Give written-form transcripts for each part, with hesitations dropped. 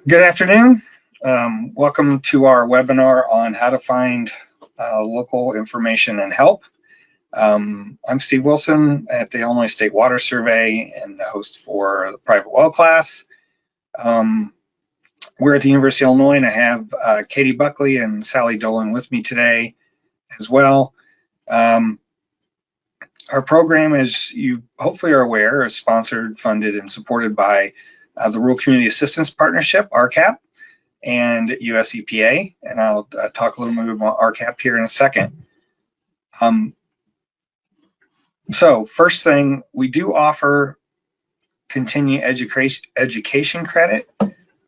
Good afternoon. Welcome to our webinar on how to find local information and help. I'm Steve Wilson at the Illinois State Water Survey and the host for the private well class. We're at the University of Illinois and I have Katie Buckley and Sally Dolan with me today as well. Our program, as you hopefully are aware, is sponsored, funded, and supported by the Rural Community Assistance Partnership, RCAP, and US EPA, and I'll talk a little bit about RCAP here in a second. So first thing, we do offer continuing education credit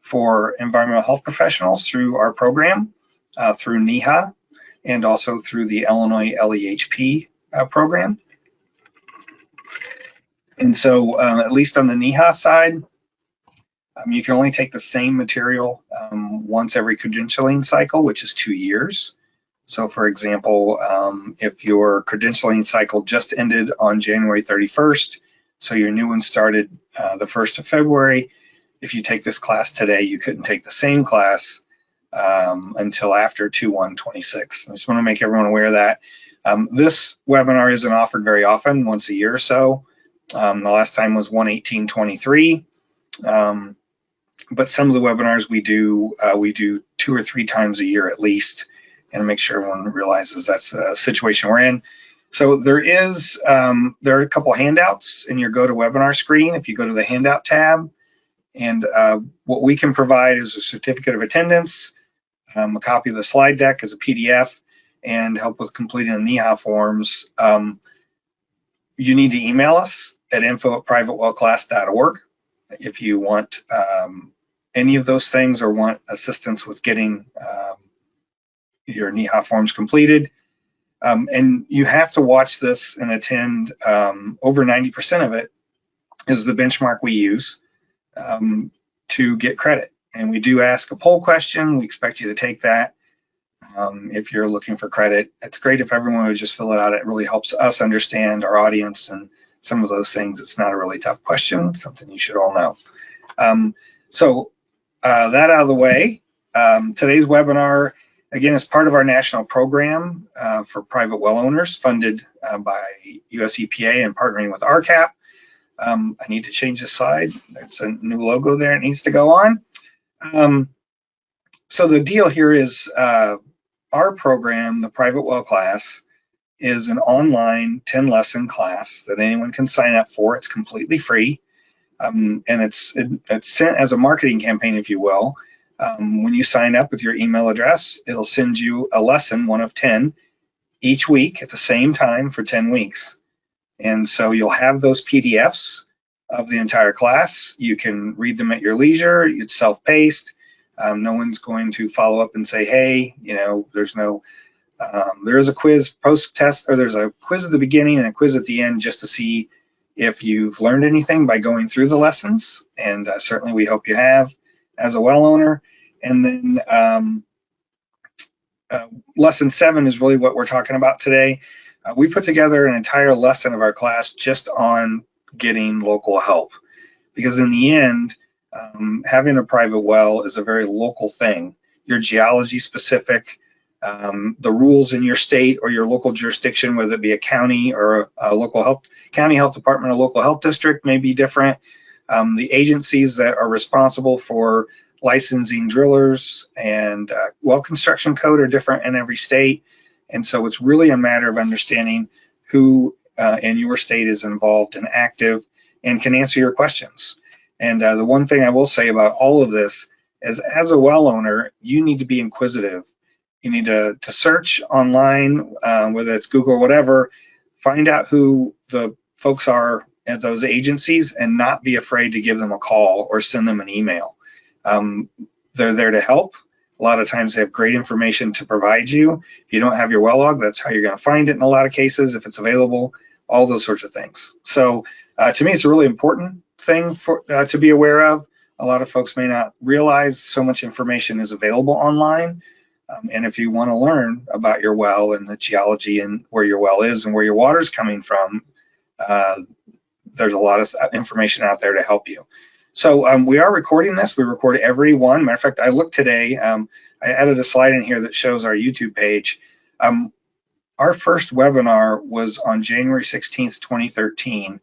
for environmental health professionals through our program, through NEHA, and also through the Illinois LEHP program. And so at least on the NEHA side, you can only take the same material once every credentialing cycle, which is 2 years. So for example, if your credentialing cycle just ended on January 31st, so your new one started the 1st of February, if you take this class today, you couldn't take the same class until after 2/1/26. I just want to make everyone aware of that. This webinar isn't offered very often, once a year or so. The last time was 1/18/23. But some of the webinars we do 2 or 3 times a year at least, and make sure everyone realizes that's the situation we're in. So there are a couple handouts in your GoToWebinar screen if you go to the handout tab, and what we can provide is a certificate of attendance, a copy of the slide deck as a PDF, and help with completing the NEHA forms. You need to email us at info@privatewellclass.org if you want any of those things or want assistance with getting your NEHA forms completed. And you have to watch this and attend. Over 90% of it is the benchmark we use to get credit. And we do ask a poll question. We expect you to take that if you're looking for credit. It's great if everyone would just fill it out. It really helps us understand our audience and some of those things. It's not a really tough question, something you should all know. So that out of the way, today's webinar, again, is part of our national program for private well owners funded by US EPA and partnering with RCAP. I need to change the slide. There's a new logo there. It needs to go on. So the deal here is our program, the private well class, is an online 10-lesson class that anyone can sign up for. It's completely free, and it's sent as a marketing campaign, if you will. When you sign up with your email address, it'll send you a lesson, 1 of 10, each week at the same time for 10 weeks. And so you'll have those PDFs of the entire class. You can read them at your leisure. It's self-paced. No one's going to follow up and say, hey, there's no, there is a quiz post-test, or there's a quiz at the beginning and a quiz at the end just to see if you've learned anything by going through the lessons. And certainly we hope you have as a well owner. And then lesson 7 is really what we're talking about today. We put together an entire lesson of our class just on getting local help, because in the end, having a private well is a very local thing. Your geology specific, the rules in your state or your local jurisdiction, whether it be a county or a local county health department or local health district, may be different. The agencies that are responsible for licensing drillers and well construction code are different in every state. And so it's really a matter of understanding who in your state is involved and active and can answer your questions. And the one thing I will say about all of this is, as a well owner, you need to be inquisitive. You need to search online, whether it's Google or whatever, find out who the folks are at those agencies and not be afraid to give them a call or send them an email. They're there to help. A lot of times they have great information to provide you. If you don't have your well log, that's how you're going to find it in a lot of cases, if it's available, all those sorts of things. So to me, it's a really important thing to be aware of. A lot of folks may not realize so much information is available online. And if you want to learn about your well and the geology and where your well is and where your water is coming from, there's a lot of information out there to help you. So we are recording this. We record every one. Matter of fact, I looked today. I added a slide in here that shows our YouTube page. Our first webinar was on January 16th, 2013,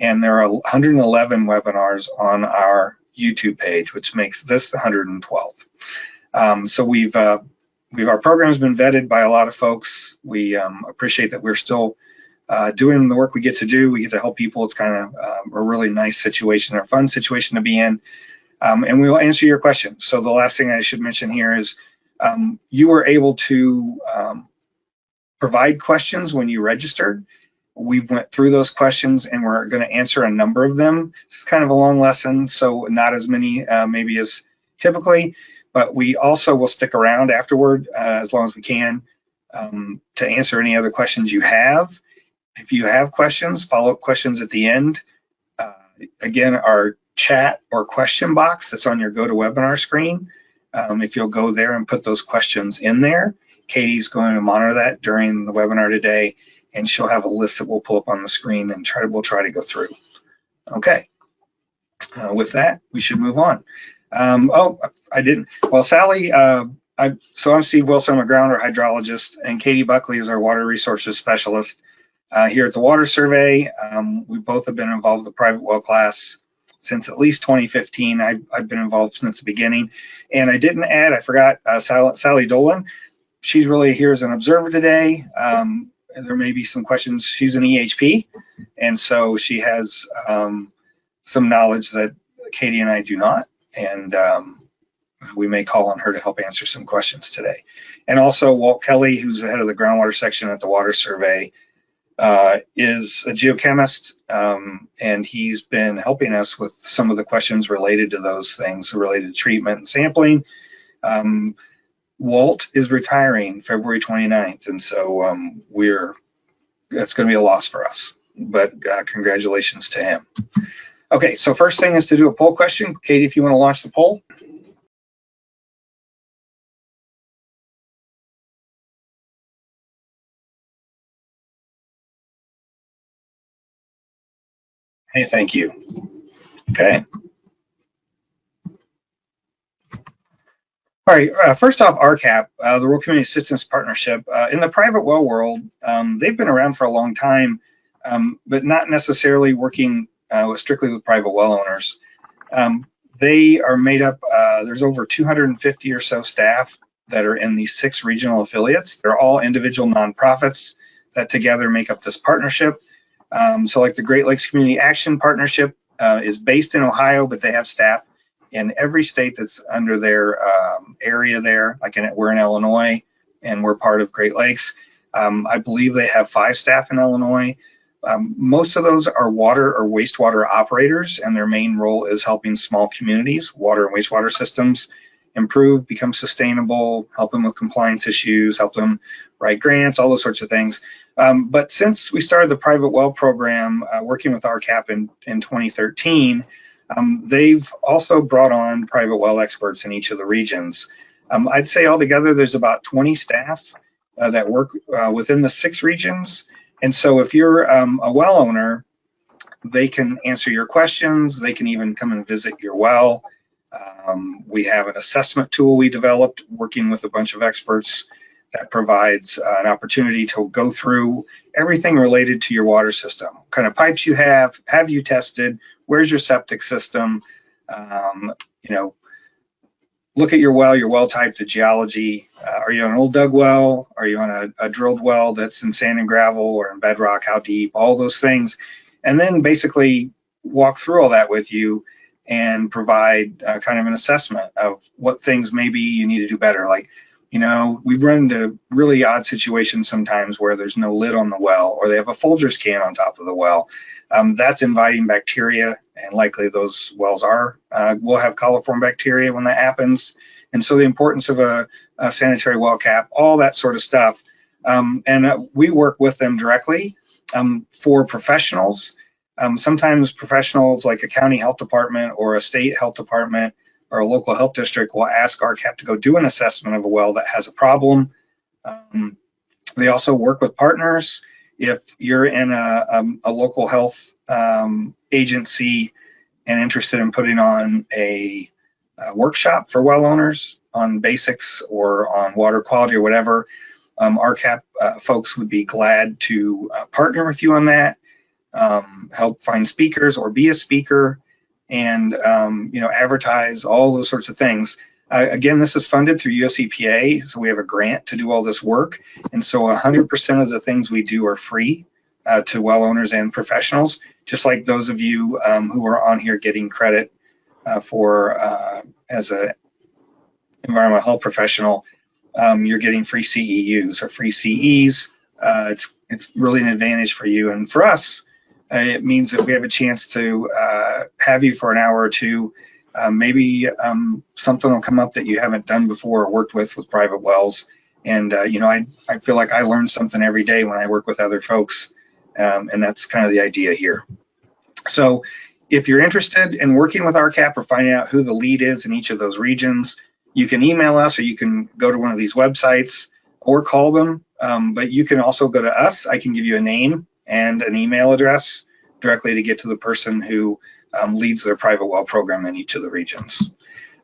and there are 111 webinars on our YouTube page, which makes this the 112th. So our program has been vetted by a lot of folks. We appreciate that we're still doing the work we get to do. We get to help people. It's kind of a really nice situation, or fun situation to be in. And we will answer your questions. So the last thing I should mention here is you were able to provide questions when you registered. We went through those questions and we're going to answer a number of them. It's kind of a long lesson, so not as many maybe as typically, but we also will stick around afterward as long as we can to answer any other questions you have. If you have questions, follow-up questions at the end. Again, our chat or question box that's on your GoToWebinar screen, if you'll go there and put those questions in there, Katie's going to monitor that during the webinar today, and she'll have a list that we'll pull up on the screen and we'll try to go through. Okay, with that, we should move on. Oh, I didn't. Well, Sally, so I'm Steve Wilson, I'm a groundwater hydrologist, and Katie Buckley is our water resources specialist here at the Water Survey. We both have been involved in the private well class since at least 2015. I've been involved since the beginning. And I didn't add, I forgot Sally Dolan. She's really here as an observer today. There may be some questions. She's an EHP, and so she has some knowledge that Katie and I do not. And we may call on her to help answer some questions today. And also Walt Kelly, who's the head of the groundwater section at the Water Survey, is a geochemist, and he's been helping us with some of the questions related to those things, related to treatment and sampling. Walt is retiring February 29th, and so that's going to be a loss for us, but congratulations to him. Okay, so first thing is to do a poll question. Katie, if you want to launch the poll. Hey, thank you. Okay. All right, first off, RCAP, the Rural Community Assistance Partnership. In the private well world, they've been around for a long time, but not necessarily working strictly with private well owners. They are made up, there's over 250 or so staff that are in these 6 regional affiliates. They're all individual nonprofits that together make up this partnership. So like the Great Lakes Community Action Partnership is based in Ohio, but they have staff in every state that's under their area there. Like we're in Illinois, and we're part of Great Lakes. I believe they have 5 staff in Illinois. Most of those are water or wastewater operators, and their main role is helping small communities, water and wastewater systems, improve, become sustainable, help them with compliance issues, help them write grants, all those sorts of things. But since we started the private well program, working with RCAP in 2013, they've also brought on private well experts in each of the regions. I'd say altogether there's about 20 staff that work within the 6 regions. And so if you're a well owner, they can answer your questions. They can even come and visit your well. We have an assessment tool we developed working with a bunch of experts that provides an opportunity to go through everything related to your water system. What kind of pipes you have you tested, where's your septic system, look at your well type, the geology. Are you on an old dug well? Are you on a drilled well that's in sand and gravel or in bedrock? How deep? All those things. And then basically walk through all that with you and provide kind of an assessment of what things maybe you need to do better. Like, we run into really odd situations sometimes where there's no lid on the well, or they have a Folgers can on top of the well. That's inviting bacteria, and likely those wells will have coliform bacteria when that happens. And so the importance of a sanitary well cap, all that sort of stuff. And we work with them directly for professionals. Sometimes professionals like a county health department or a state health department or a local health district will ask RCAP to go do an assessment of a well that has a problem. They also work with partners. If you're in a local health agency and interested in putting on a workshop for well owners on basics or on water quality or whatever, RCAP folks would be glad to partner with you on that, help find speakers or be a speaker, and advertise, all those sorts of things. Again, this is funded through US EPA, so we have a grant to do all this work, and so 100% of the things we do are free to well owners and professionals, just like those of you who are on here getting credit for as a environmental health professional. You're getting free CEUs or free CEs. It's really an advantage for you, and for us, it means that we have a chance to have you for an hour or two. Maybe something will come up that you haven't done before or worked with private wells. And I feel like I learn something every day when I work with other folks, and that's kind of the idea here. So if you're interested in working with RCAP or finding out who the lead is in each of those regions, you can email us, or you can go to one of these websites or call them. But you can also go to us. I can give you a name and an email address directly to get to the person who leads their private well program in each of the regions.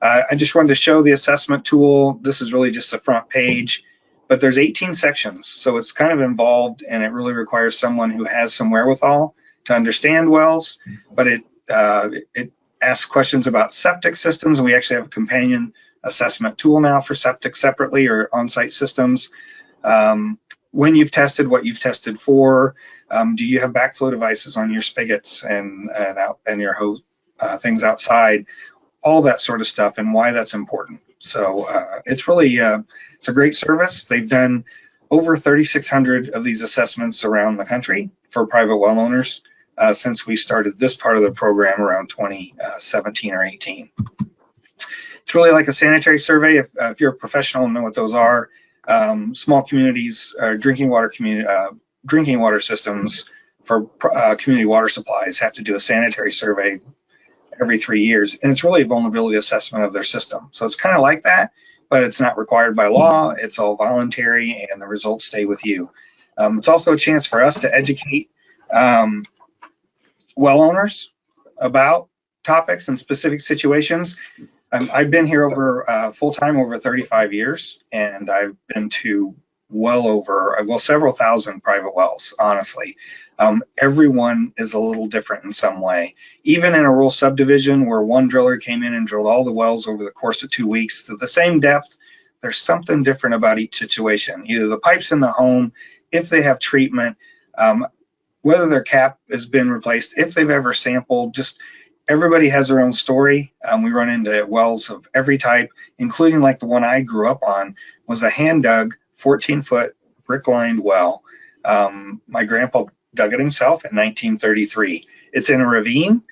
I just wanted to show the assessment tool. This is really just the front page, but there's 18 sections, so it's kind of involved, and it really requires someone who has some wherewithal to understand wells. But it asks questions about septic systems, and we actually have a companion assessment tool now for septic separately, or on-site systems. When you've tested, what you've tested for, do you have backflow devices on your spigots and your hose, things outside, all that sort of stuff, and why that's important. So it's really, it's a great service. They've done over 3,600 of these assessments around the country for private well owners since we started this part of the program around 2017 or 18. It's really like a sanitary survey. If you're a professional and know what those are, small communities, drinking water systems for community water supplies have to do a sanitary survey every 3 years, and it's really a vulnerability assessment of their system. So it's kind of like that, but it's not required by law. It's all voluntary, and the results stay with you. It's also a chance for us to educate well owners about topics and specific situations. I've been here over full-time over 35 years, and I've been to several thousand private wells, honestly. Everyone is a little different in some way. Even in a rural subdivision where one driller came in and drilled all the wells over the course of 2 weeks to the same depth, there's something different about each situation. Either the pipes in the home, if they have treatment, whether their cap has been replaced, if they've ever sampled, just everybody has their own story. We run into wells of every type, including like the one I grew up on was a hand dug 14-foot brick-lined well. My grandpa dug it himself in 1933. It's in a ravine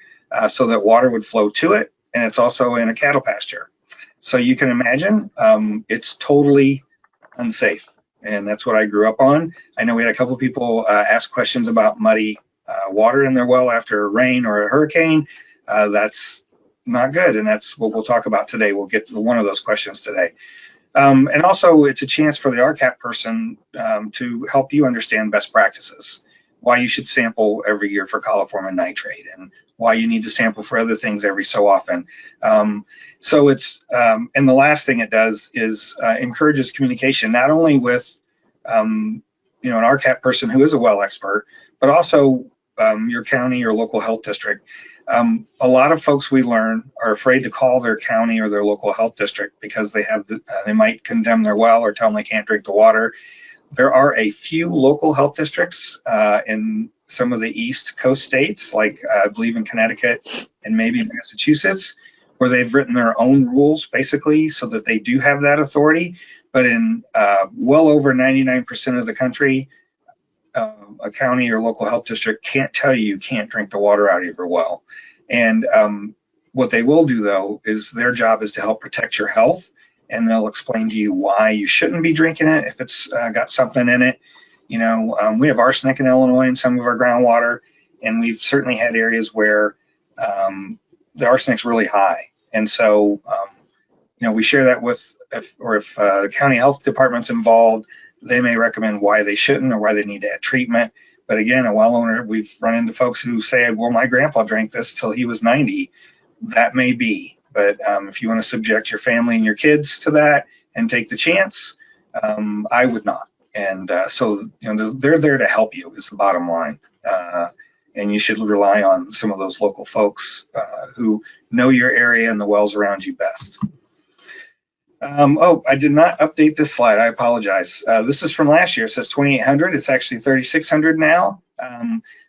so that water would flow to it, and it's also in a cattle pasture. So you can imagine it's totally unsafe, and that's what I grew up on. I know we had a couple people ask questions about muddy water in their well after a rain or a hurricane. That's not good, and that's what we'll talk about today. We'll get to one of those questions today. And also, it's a chance for the RCAP person to help you understand best practices, why you should sample every year for coliform and nitrate, and why you need to sample for other things every so often. So it's, and the last thing it does is encourages communication, not only with an RCAP person who is a well expert, but also your county or local health district. A lot of folks we learn are afraid to call their county or their local health district because they might condemn their well or tell them they can't drink the water. There are a few local health districts in some of the East Coast states, like I believe in Connecticut and maybe Massachusetts, where they've written their own rules basically so that they do have that authority. But in well over 99% of the country, a county or local health district can't tell you can't drink the water out of your well. And what they will do, though, is their job is to help protect your health, and they'll explain to you why you shouldn't be drinking it if it's got something in it. We have arsenic in Illinois in some of our groundwater, and we've certainly had areas where the arsenic's really high. And so, we share that with, if the county health department's involved, they may recommend why they shouldn't or why they need to add treatment. But again, a well owner, we've run into folks who say, well, my grandpa drank this till he was 90. That may be, but if you want to subject your family and your kids to that and take the chance, I would not. And so, they're there to help you is the bottom line. And you should rely on some of those local folks who know your area and the wells around you best. Oh, I did not update this slide. I apologize. This is from last year. It says 2,800. It's actually 3,600 now.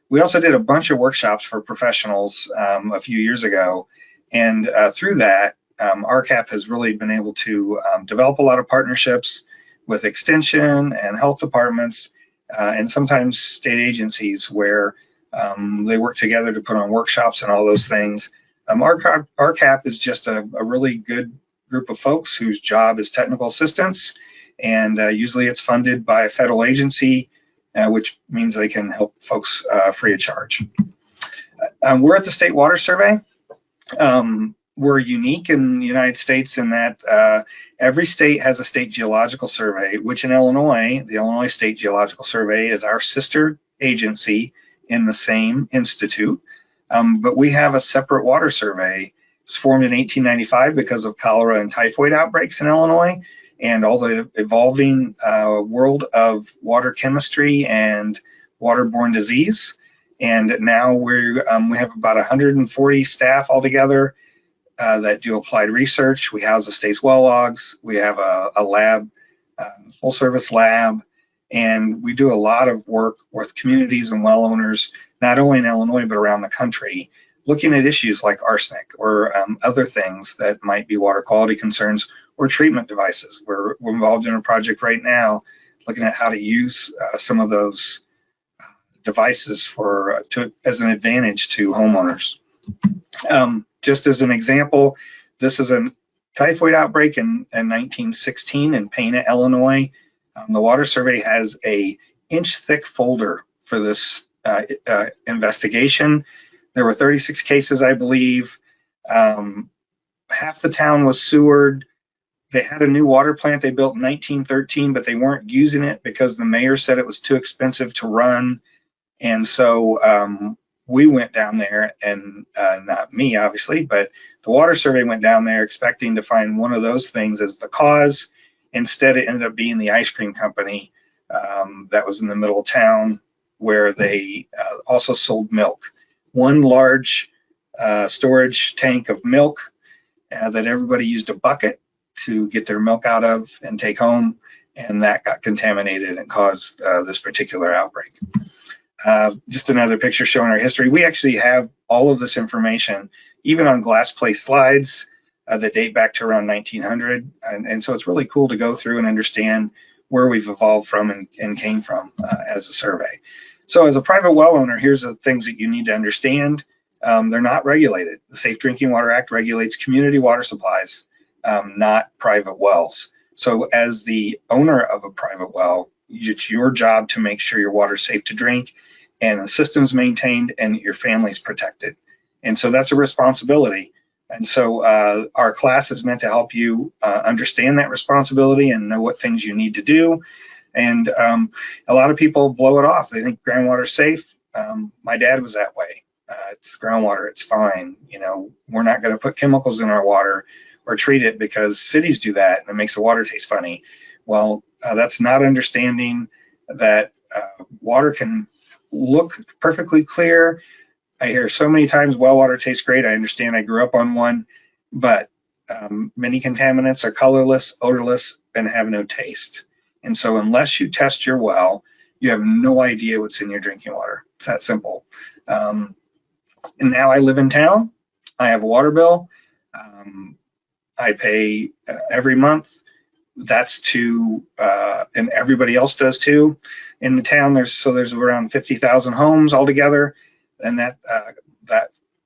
We also did a bunch of workshops for professionals a few years ago. And through that, RCAP has really been able to develop a lot of partnerships with extension and health departments and sometimes state agencies where they work together to put on workshops and all those things. RCAP is just a really good group of folks whose job is technical assistance, and usually it's funded by a federal agency, which means they can help folks free of charge. We're at the State Water Survey. We're unique in the United States in that every state has a state geological survey, which in Illinois, the Illinois State Geological Survey is our sister agency in the same institute. But we have a separate water survey. It was formed in 1895 because of cholera and typhoid outbreaks in Illinois and all the evolving world of water chemistry and waterborne disease. And now we have about 140 staff altogether that do applied research. We house the state's well logs. We have a lab, full service lab, and we do a lot of work with communities and well owners, not only in Illinois, but around the country, looking at issues like arsenic or other things that might be water quality concerns or treatment devices. We're involved in a project right now looking at how to use some of those devices as an advantage to homeowners. Just as an example, this is a typhoid outbreak in 1916 in Pana, Illinois. The Water Survey has an inch-thick folder for this investigation. There were 36 cases, I believe. Half the town was sewered. They had a new water plant they built in 1913, but they weren't using it because the mayor said it was too expensive to run. And so we went down there, and not me, obviously, but the Water Survey went down there expecting to find one of those things as the cause. Instead, it ended up being the ice cream company that was in the middle of town, where they also sold milk. One large storage tank of milk that everybody used a bucket to get their milk out of and take home, and that got contaminated and caused this particular outbreak. Just another picture showing our history. We actually have all of this information, even on glass plate slides that date back to around 1900. And so it's really cool to go through and understand where we've evolved from and came from as a survey. So as a private well owner, here's the things that you need to understand. They're not regulated. The Safe Drinking Water Act regulates community water supplies, not private wells. So as the owner of a private well, it's your job to make sure your water's safe to drink and the system's maintained and your family's protected. And so that's a responsibility. And so our class is meant to help you understand that responsibility and know what things you need to do. And a lot of people blow it off. They think groundwater's safe. My dad was that way. It's groundwater, it's fine. We're not gonna put chemicals in our water or treat it because cities do that and it makes the water taste funny. Well, that's not understanding that water can look perfectly clear. I hear so many times, well, water tastes great. I understand, I grew up on one, but many contaminants are colorless, odorless, and have no taste. And so unless you test your well, you have no idea what's in your drinking water. It's that simple. And now I live in town. I have a water bill. I pay every month. That's and everybody else does too. In the town, there's around 50,000 homes altogether, and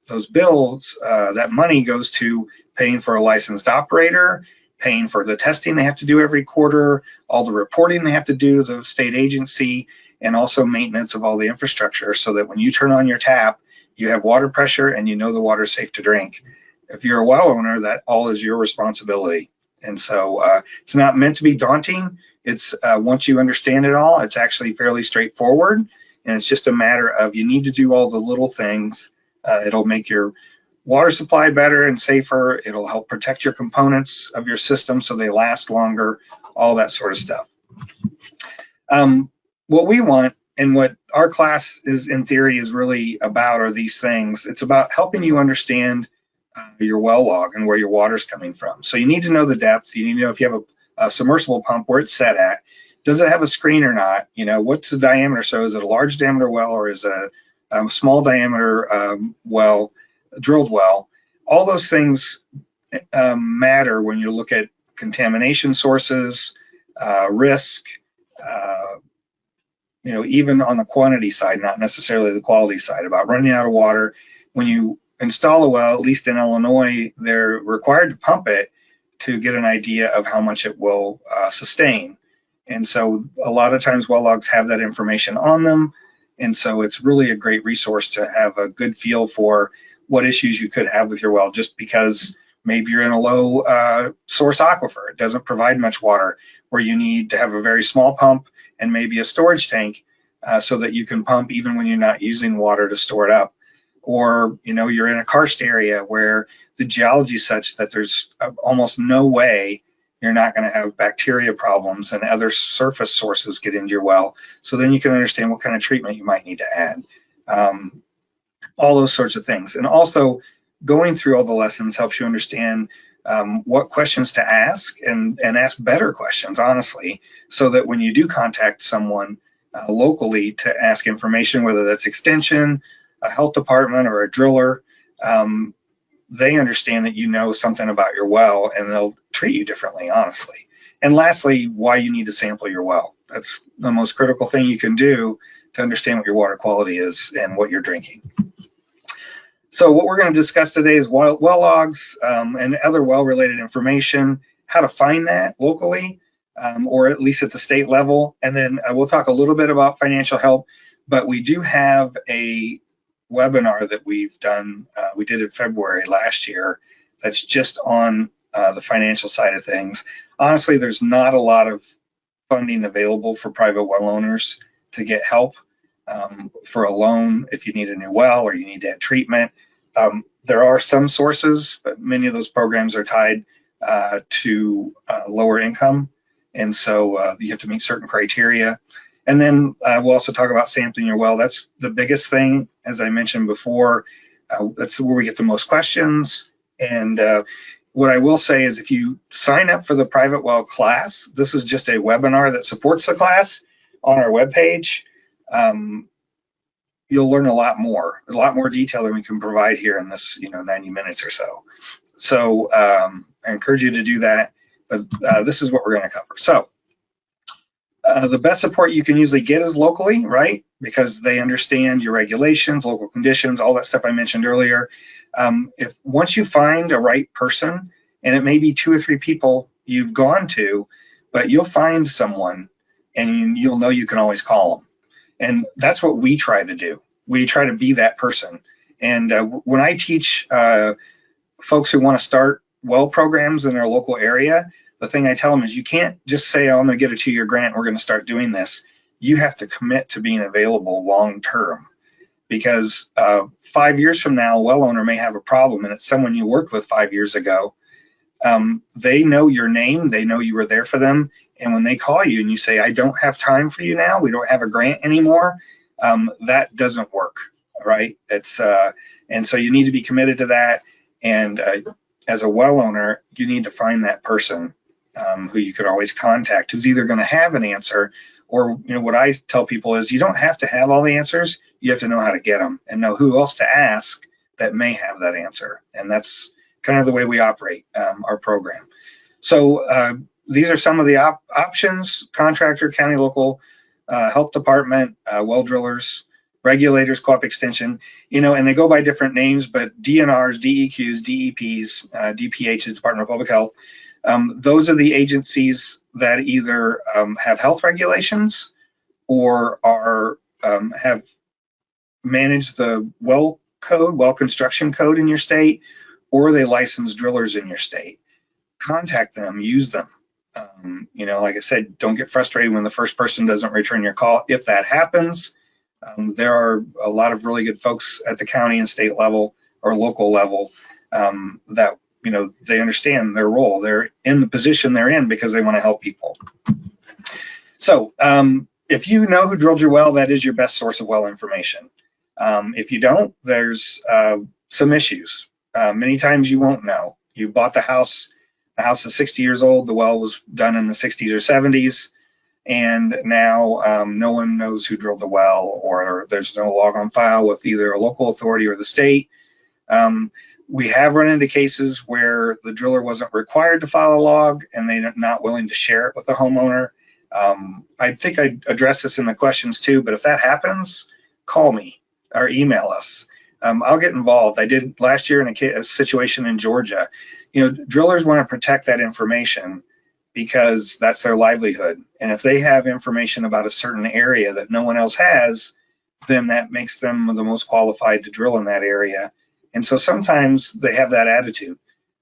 those bills, that money goes to paying for a licensed operator, paying for the testing they have to do every quarter, all the reporting they have to do to the state agency, and also maintenance of all the infrastructure so that when you turn on your tap, you have water pressure and you know the water is safe to drink. If you're a well owner, that all is your responsibility. And so it's not meant to be daunting. It's once you understand it all, it's actually fairly straightforward. And it's just a matter of you need to do all the little things. It'll make your water supply better and safer. It'll help protect your components of your system so they last longer, all that sort of stuff. What we want and what our class is in theory is really about are these things. It's about helping you understand your well log and where your water is coming from. So you need to know the depth. You need to know if you have a submersible pump, where it's set at. Does it have a screen or not? You know, what's the diameter? So is it a large diameter well, or is it a small diameter well, drilled well? All those things matter when you look at contamination sources, risk, you know, even on the quantity side, not necessarily the quality side, about running out of water. When you install a well, at least in Illinois, they're required to pump it to get an idea of how much it will sustain. And so a lot of times well logs have that information on them. And so it's really a great resource to have a good feel for what issues you could have with your well, just because maybe you're in a low source aquifer. It doesn't provide much water, where you need to have a very small pump and maybe a storage tank so that you can pump even when you're not using water to store it up. Or, you know, you're in a karst area where the geology is such that there's almost no way you're not going to have bacteria problems and other surface sources get into your well. So then you can understand what kind of treatment you might need to add. All those sorts of things. And also going through all the lessons helps you understand what questions to ask and ask better questions, honestly, so that when you do contact someone locally to ask information, whether that's extension, a health department, or a driller, they understand that you know something about your well, and they'll treat you differently, honestly. And lastly, why you need to sample your well. That's the most critical thing you can do to understand what your water quality is and what you're drinking. So what we're going to discuss today is well logs and other well-related information, how to find that locally, or at least at the state level. And then we'll talk a little bit about financial help, but we do have a webinar that we've done, we did in February last year, that's just on the financial side of things. Honestly, there's not a lot of funding available for private well owners to get help for a loan if you need a new well or you need to add treatment. There are some sources, but many of those programs are tied to lower income, and so you have to meet certain criteria. And then we'll also talk about sampling your well. That's the biggest thing, as I mentioned before. That's where we get the most questions. And what I will say is, if you sign up for the private well class, this is just a webinar that supports the class on our webpage. You'll learn a lot more detail than we can provide here in this 90 minutes or so. So I encourage you to do that, but this is what we're going to cover. So the best support you can usually get is locally, right? Because they understand your regulations, local conditions, all that stuff I mentioned earlier. If once you find a right person, and it may be 2 or 3 people you've gone to, but you'll find someone and you'll know you can always call them. And that's what we try to do. We try to be that person. And when I teach folks who want to start well programs in their local area, the thing I tell them is, you can't just say, oh, I'm going to get a 2-year grant, we're going to start doing this. You have to commit to being available long term, because 5 years from now, a well owner may have a problem and it's someone you worked with 5 years ago. They know your name, they know you were there for them. And when they call you and you say, I don't have time for you now, we don't have a grant anymore, that doesn't work, right? And so you need to be committed to that. And as a well owner, you need to find that person who you could always contact, who's either going to have an answer, or what I tell people is, you don't have to have all the answers, you have to know how to get them and know who else to ask that may have that answer. And that's kind of the way we operate our program. So these are some of the options: contractor, county, local, health department, well drillers, regulators, co-op extension, and they go by different names, but DNRs, DEQs, DEPs, DPHs, Department of Public Health, those are the agencies that either have health regulations or are have managed the well code, well construction code in your state, or they license drillers in your state. Contact them, use them. Like I said, don't get frustrated when the first person doesn't return your call. If that happens, There are a lot of really good folks at the county and state level or local level that, they understand their role. They're in the position they're in because they want to help people. So if you know who drilled your well, that is your best source of well information. If you don't, there's some issues. Many times you won't know. You bought the house is 60 years old, the well was done in the 60s or 70s, and now no one knows who drilled the well, or there's no log on file with either a local authority or the state. We have run into cases where the driller wasn't required to file a log and they're not willing to share it with the homeowner. I think I addressed this in the questions too, but if that happens, call me or email us. I'll get involved. I did last year in a situation in Georgia. Drillers want to protect that information because that's their livelihood. And if they have information about a certain area that no one else has, then that makes them the most qualified to drill in that area. And so sometimes they have that attitude.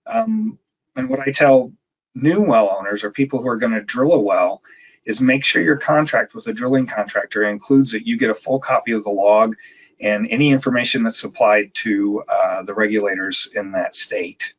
And what I tell new well owners or people who are going to drill a well is make sure your contract with the drilling contractor includes that you get a full copy of the log and any information that's supplied to the regulators in that state.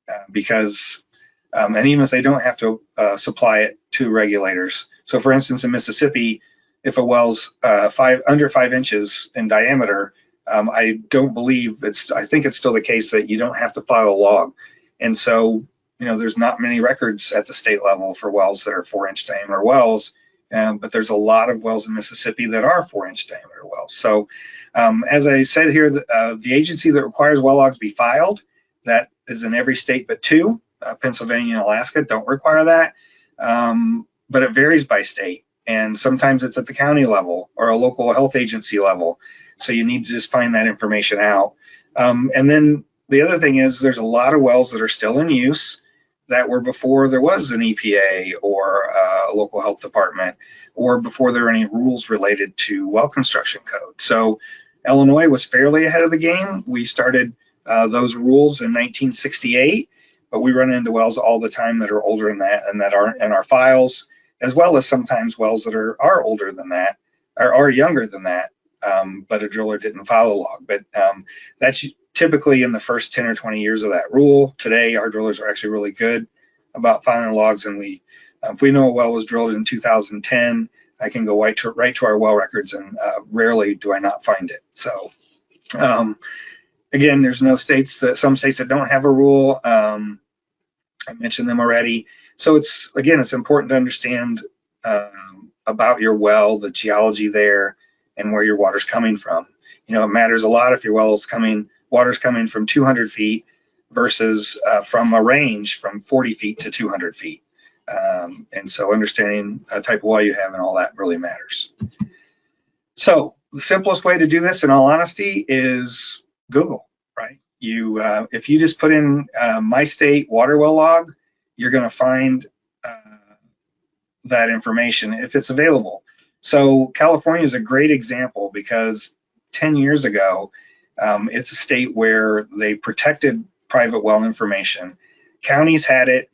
And even if they don't have to supply it to regulators. So for instance, in Mississippi, if a well's under 5 inches in diameter, I think it's still the case that you don't have to file a log. And so, there's not many records at the state level for wells that are 4-inch diameter wells, but there's a lot of wells in Mississippi that are 4-inch diameter wells. So as I said here, the agency that requires well logs be filed, that is in every state but 2. Pennsylvania and Alaska don't require that, but it varies by state. And sometimes it's at the county level or a local health agency level. So you need to just find that information out. And then the other thing is there's a lot of wells that are still in use that were before there was an EPA or a local health department, or before there were any rules related to well construction code. So Illinois was fairly ahead of the game. We started those rules in 1968, but we run into wells all the time that are older than that and that aren't in our files, as well as sometimes wells that are older than that or are younger than that, but a driller didn't file a log. But that's typically in the first 10 or 20 years of that rule. Today, our drillers are actually really good about filing logs, and if we know a well was drilled in 2010, I can go right to our well records, and rarely do I not find it. So again, there's some states that don't have a rule. I mentioned them already. So it's important to understand about your well, the geology there, and where your water's coming from. It matters a lot if your water's coming from 200 feet versus from a range from 40 feet to 200 feet. And so understanding the type of well you have and all that really matters. So the simplest way to do this, in all honesty, is Google, right? If you just put in my state water well log, you're going to find that information if it's available. So California is a great example because 10 years ago, it's a state where they protected private well information. Counties had it.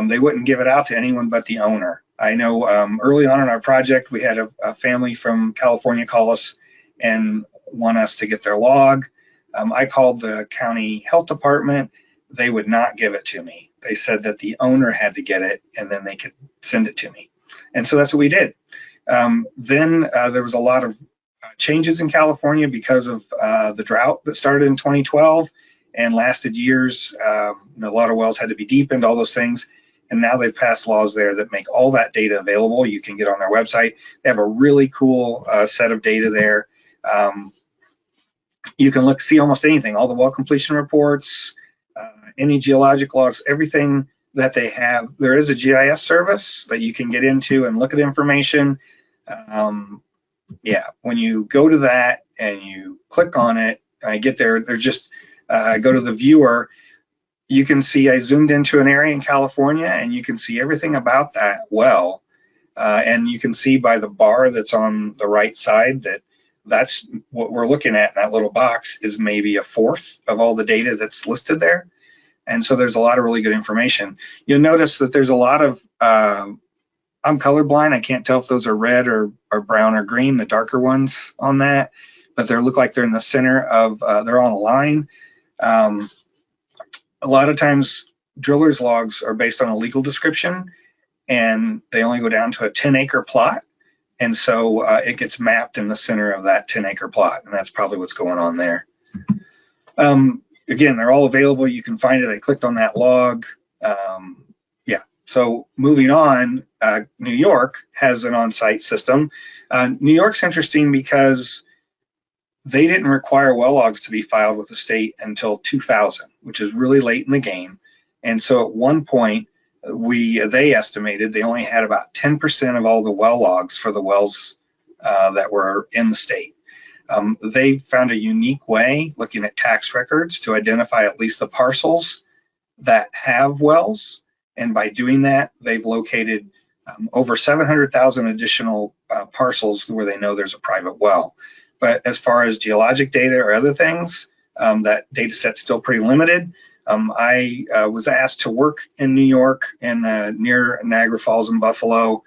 They wouldn't give it out to anyone but the owner. I know early on in our project, we had a family from California call us and want us to get their log. I called the county health department. They would not give it to me. They said that the owner had to get it and then they could send it to me. And so that's what we did. Then there was a lot of changes in California because of the drought that started in 2012 and lasted years. A lot of wells had to be deepened, all those things. And now they've passed laws there that make all that data available. You can get on their website. They have a really cool set of data there. You can see almost anything, all the well completion reports, any geologic logs, everything that they have. There is a GIS service that you can get into and look at information. When you go to that and you click on it, I get there, they're just, go to the viewer, you can see I zoomed into an area in California and you can see everything about that well. And you can see by the bar that's on the right side that's what we're looking at. That little box is maybe a fourth of all the data that's listed there. And so there's a lot of really good information. You'll notice that there's a lot of I'm colorblind. I can't tell if those are red or brown or green, the darker ones on that, but they look like they're in the center of, they're on a line. A lot of times drillers logs are based on a legal description, and they only go down to a 10-acre plot. And so it gets mapped in the center of that 10-acre plot, and that's probably what's going on there. Again, they're all available. You can find it. I clicked on that log. Yeah, so moving on, New York has an on-site system. New York's interesting because they didn't require well logs to be filed with the state until 2000, which is really late in the game. And so at one point, they estimated they only had about 10% of all the well logs for the wells that were in the state. They found a unique way, looking at tax records, to identify at least the parcels that have wells. And by doing that, they've located over 700,000 additional parcels where they know there's a private well. But as far as geologic data or other things, that data set's still pretty limited. I was asked to work in New York and near Niagara Falls and Buffalo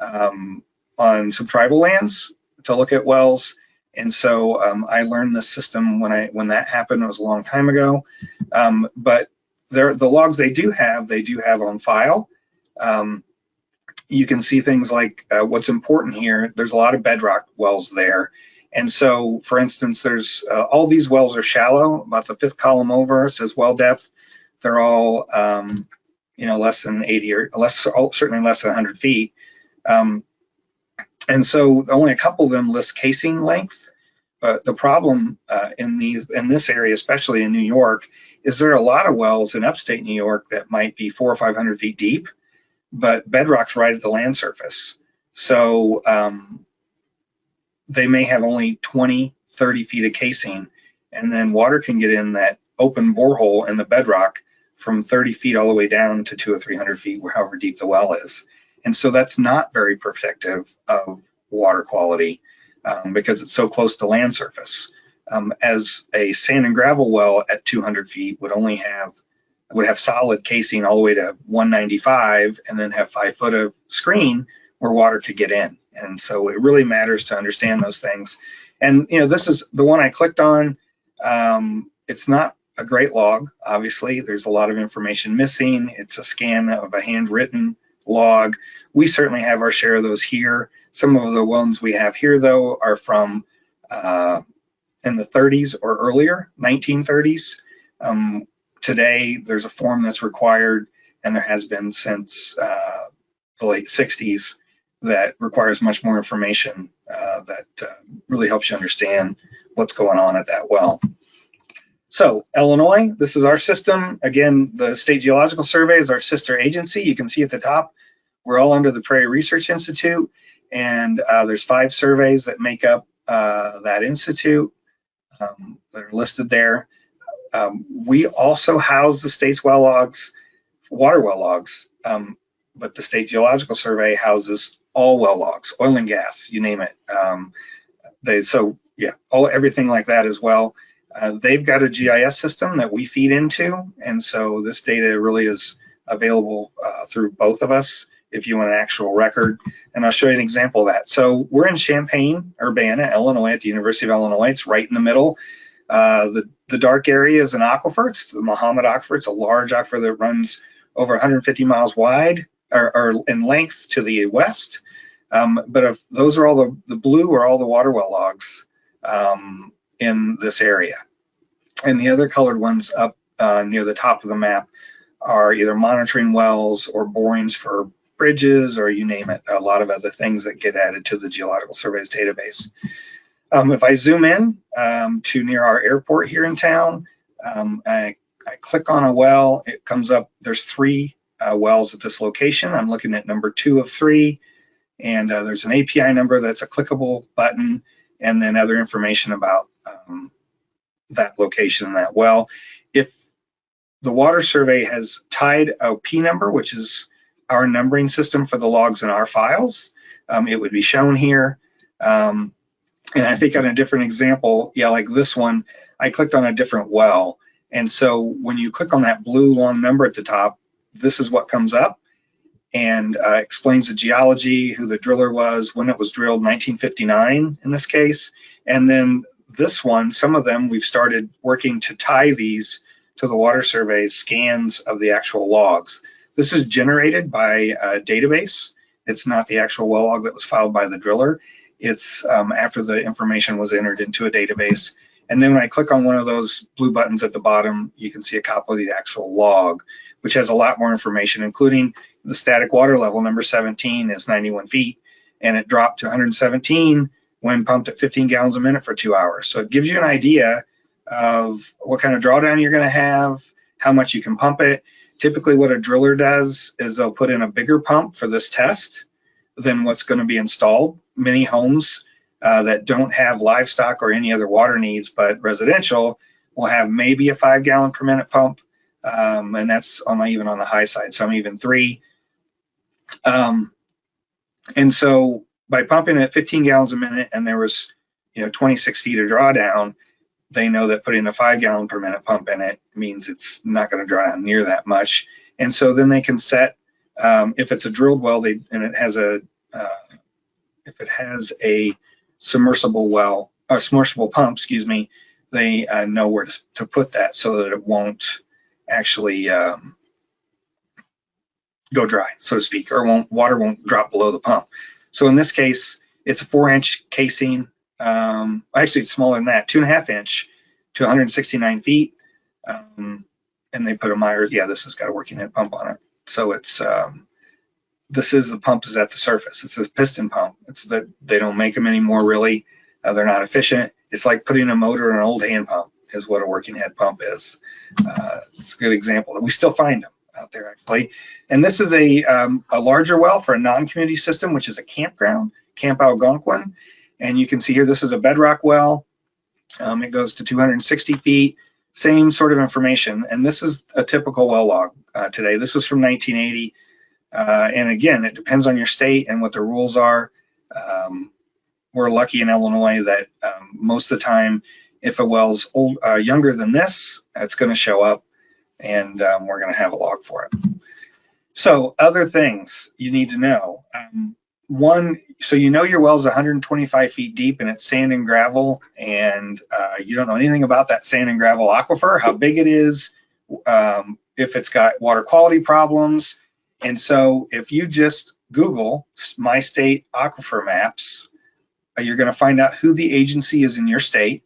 on some tribal lands to look at wells. And so I learned this system when that happened. It was a long time ago. But the logs they do have on file. You can see things like what's important here. There's a lot of bedrock wells there. And so, for instance, there's all these wells are shallow. About the fifth column over says well depth. They're all, less than 80 or certainly less than 100 feet. And so only a couple of them list casing length. But the problem in this area, especially in New York, is there are a lot of wells in upstate New York that might be 400 or 500 feet deep, but bedrock's right at the land surface. So they may have only 20, 30 feet of casing, and then water can get in that open borehole in the bedrock from 30 feet all the way down to 200 or 300 feet, however deep the well is. And so that's not very protective of water quality because it's so close to land surface. As a sand and gravel well at 200 feet would have solid casing all the way to 195 and then have 5 foot of screen where water could get in. And so it really matters to understand those things. And this is the one I clicked on. It's not a great log, obviously. There's a lot of information missing. It's a scan of a handwritten log. We certainly have our share of those here. Some of the ones we have here, though, are from in the 30s or earlier, 1930s. Today, there's a form that's required, and there has been since the late 60s, that requires much more information that really helps you understand what's going on at that well. So Illinois, this is our system. Again, the State Geological Survey is our sister agency. You can see at the top, we're all under the Prairie Research Institute, and there's 5 surveys that make up that institute that are listed there. We also house the state's well logs, water well logs, but the State Geological Survey houses all well logs, oil and gas, you name it. Everything like that as well. They've got a GIS system that we feed into, and so this data really is available through both of us if you want an actual record. And I'll show you an example of that. So we're in Champaign-Urbana, Illinois, at the University of Illinois. It's right in the middle. The dark area is an aquifer. It's the Mahomet Aquifer. It's a large aquifer that runs over 150 miles wide or in length to the west. But if those are all the blue are all the water well logs in this area. And the other colored ones up near the top of the map are either monitoring wells or borings for bridges, or you name it, a lot of other things that get added to the Geological Surveys database. If I zoom in to near our airport here in town, I click on a well, it comes up, there's 3 wells at this location. I'm looking at number 2 of 3, and there's an API number that's a clickable button, and then other information about that location and that well. If the water survey has tied a P number, which is our numbering system for the logs in our files, it would be shown here. And I think on a different example, like this one, I clicked on a different well. And so when you click on that blue long number at the top, this is what comes up. and explains the geology, who the driller was, when it was drilled, 1959 in this case. And then this one, some of them, we've started working to tie these to the water survey scans of the actual logs. This is generated by a database. It's not the actual well log that was filed by the driller. It's after the information was entered into a database. And then when I click on one of those blue buttons at the bottom, you can see a copy of the actual log, which has a lot more information, including the static water level, number 17, is 91 feet, and it dropped to 117 when pumped at 15 gallons a minute for 2 hours. So it gives you an idea of what kind of drawdown you're going to have, how much you can pump it. Typically what a driller does is they'll put in a bigger pump for this test than what's going to be installed. Many homes that don't have livestock or any other water needs, but residential, will have maybe a 5 gallon per minute pump, and that's even on the high side, some even 3. And so by pumping at 15 gallons a minute and there was 26 feet of drawdown, they know that putting a 5 gallon per minute pump in it means it's not going to draw down near that much. And so then they can set, if it's a drilled well, and it has a if it has a submersible well, or submersible pump, excuse me, they know where to put that so that it won't actually go dry, so to speak, or water won't drop below the pump. So in this case, it's a 4-inch casing. Actually, it's smaller than that, 2.5 inch to 169 feet. And they put a Myers, this has got a working head pump on it. So it's, the pump is at the surface. It's a piston pump. It's that they don't make them anymore, really. They're not efficient. It's like putting a motor in an old hand pump is what a working head pump is. It's a good example. We still find them out there, actually. And this is a larger well for a non-community system, which is a campground, Camp Algonquin. And you can see here, this is a bedrock well. It goes to 260 feet, same sort of information. And this is a typical well log today. This was from 1980. And again, it depends on your state and what the rules are. We're lucky in Illinois that most of the time, if a well's younger than this, it's going to show up, and we're going to have a log for it. So other things you need to know. One, so your well's 125 feet deep and it's sand and gravel, and you don't know anything about that sand and gravel aquifer, how big it is, if it's got water quality problems. And so if you just Google My State Aquifer Maps, you're going to find out who the agency is in your state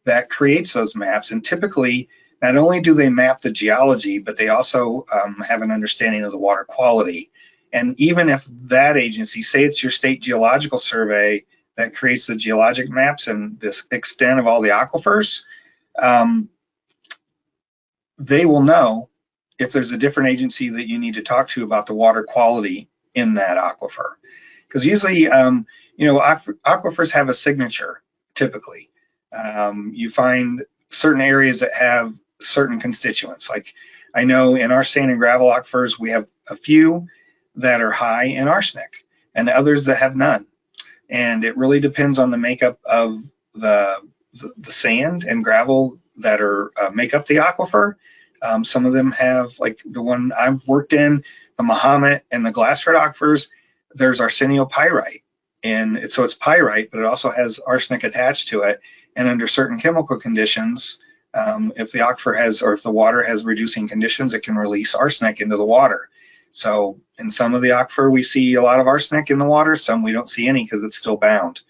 that creates those maps. And typically, not only do they map the geology, but they also have an understanding of the water quality. And even if that agency, say it's your state geological survey that creates the geologic maps and this extent of all the aquifers, they will know if there's a different agency that you need to talk to about the water quality in that aquifer. Because usually, aquifers have a signature, typically. You find certain areas that have certain constituents. Like I know in our sand and gravel aquifers, we have a few that are high in arsenic and others that have none. And it really depends on the makeup of the sand and gravel that are make up the aquifer. Some of them have, like the one I've worked in, the Mahomet and the Glassford aquifers, there's arsenopyrite. And so it's pyrite, but it also has arsenic attached to it. And under certain chemical conditions, if the aquifer has, or if the water has reducing conditions, it can release arsenic into the water. So in some of the aquifer, we see a lot of arsenic in the water. Some we don't see any because it's still bound.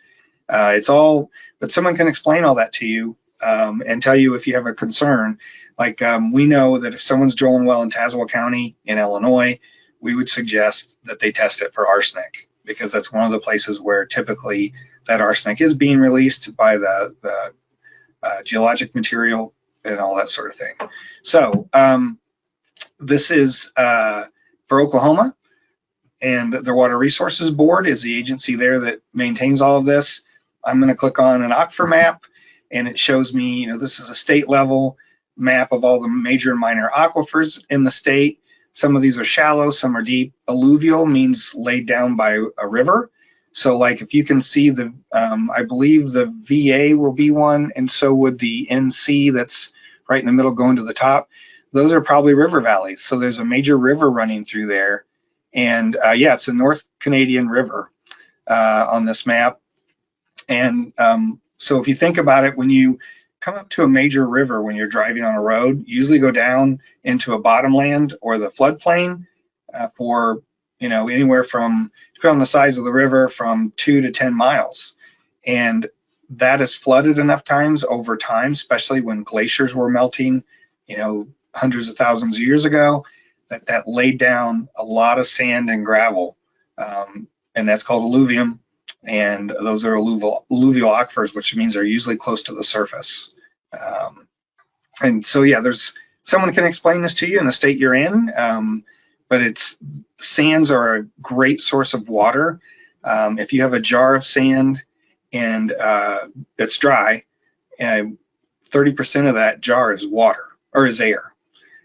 It's all, but someone can explain all that to you and tell you if you have a concern. Like we know that if someone's drilling well in Tazewell County in Illinois, we would suggest that they test it for arsenic, because that's one of the places where typically that arsenic is being released by the geologic material and all that sort of thing. So this is for Oklahoma, and their Water Resources Board is the agency there that maintains all of this. I'm going to click on an aquifer map, and it shows me, this is a state level map of all the major and minor aquifers in the state. Some of these are shallow, some are deep. Alluvial means laid down by a river. So like if you can see the, I believe the VA will be one, and so would the NC that's right in the middle going to the top. Those are probably river valleys. So there's a major river running through there, And yeah, it's a North Canadian river on this map. And so if you think about it, when you come up to a major river when you're driving on a road, you usually go down into a bottomland or the floodplain for, you know, anywhere from, depending on the size of the river, from 2 to 10 miles. And that is flooded enough times over time, especially when glaciers were melting, you know, hundreds of thousands of years ago, that laid down a lot of sand and gravel. And that's called alluvium. And those are alluvial aquifers, which means they're usually close to the surface. And so, yeah, someone can explain this to you in the state you're in, but sands are a great source of water. If you have a jar of sand and it's dry, 30% of that jar is water or is air.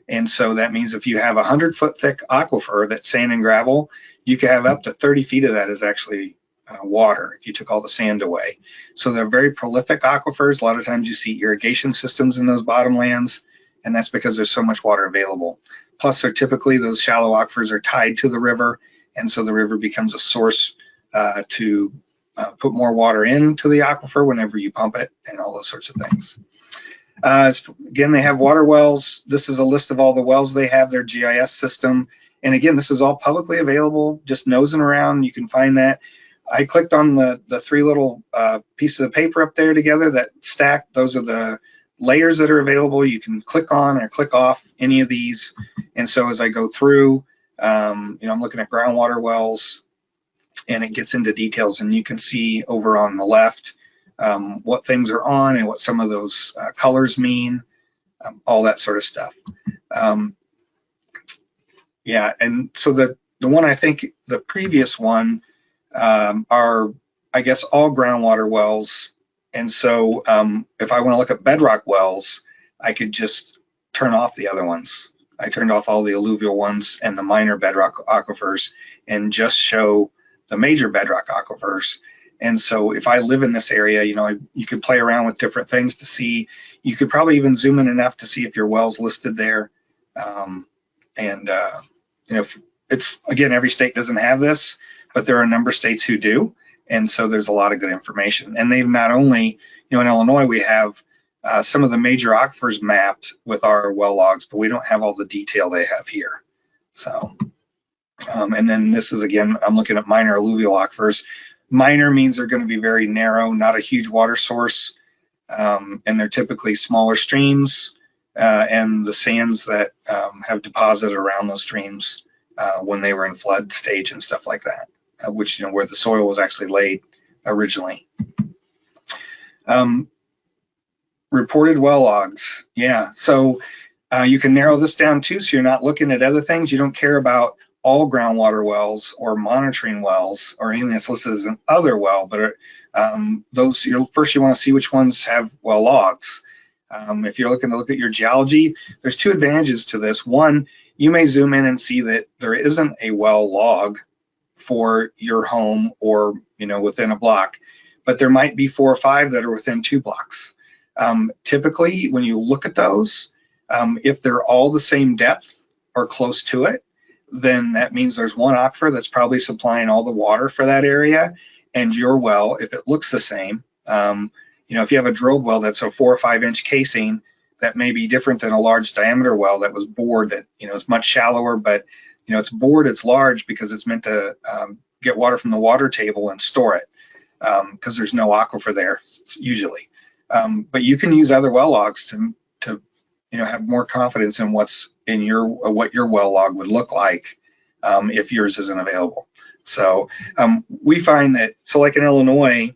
And so that means if you have 100-foot thick aquifer that's sand and gravel, you can have up to 30 feet of that is actually water if you took all the sand away. So they're very prolific aquifers. A lot of times you see irrigation systems in those bottomlands, and that's because there's so much water available. Plus, they're typically, those shallow aquifers are tied to the river, and so the river becomes a source to put more water into the aquifer whenever you pump it, and all those sorts of things. Again, they have water wells. This is a list of all the wells they have, their GIS system. And again, this is all publicly available, just nosing around, you can find that. I clicked on the three little pieces of paper up there together that stack. Those are the layers that are available. You can click on or click off any of these. And so as I go through, you know, I'm looking at groundwater wells, and it gets into details, and you can see over on the left what things are on and what some of those colors mean, all that sort of stuff. Yeah, and so the one, I think the previous one are, I guess, all groundwater wells. And so if I want to look at bedrock wells, I could just turn off the other ones. I turned off all the alluvial ones and the minor bedrock aquifers and just show the major bedrock aquifers. And so if I live in this area, you know, you could play around with different things to see. You could probably even zoom in enough to see if your well's listed there. You know, it's, again, every state doesn't have this, but there are a number of states who do. And so there's a lot of good information. And they've not only, you know, in Illinois, we have some of the major aquifers mapped with our well logs, but we don't have all the detail they have here. So, and then this is, again, I'm looking at minor alluvial aquifers. Minor means they're going to be very narrow, not a huge water source. And they're typically smaller streams and the sands that have deposited around those streams when they were in flood stage and stuff like that, which, you know, where the soil was actually laid originally. Reported well logs. Yeah, so you can narrow this down too, so you're not looking at other things. You don't care about all groundwater wells or monitoring wells or anything that's listed as an other well, but those, first you want to see which ones have well logs. If you're looking to look at your geology, there's two advantages to this. One, you may zoom in and see that there isn't a well log for your home or, you know, within a block, but there might be 4 or 5 that are within 2 blocks. Typically, when you look at those, if they're all the same depth or close to it, then that means there's one aquifer that's probably supplying all the water for that area, and your well, if it looks the same, you know, if you have a drilled well that's a 4 or 5 inch casing, that may be different than a large diameter well that was bored, that, you know, is much shallower, but, you know, it's bored, it's large because it's meant to get water from the water table and store it, because there's no aquifer there usually. But you can use other well logs to you know, have more confidence in what's in what your well log would look like if yours isn't available. So we find that, so like in Illinois,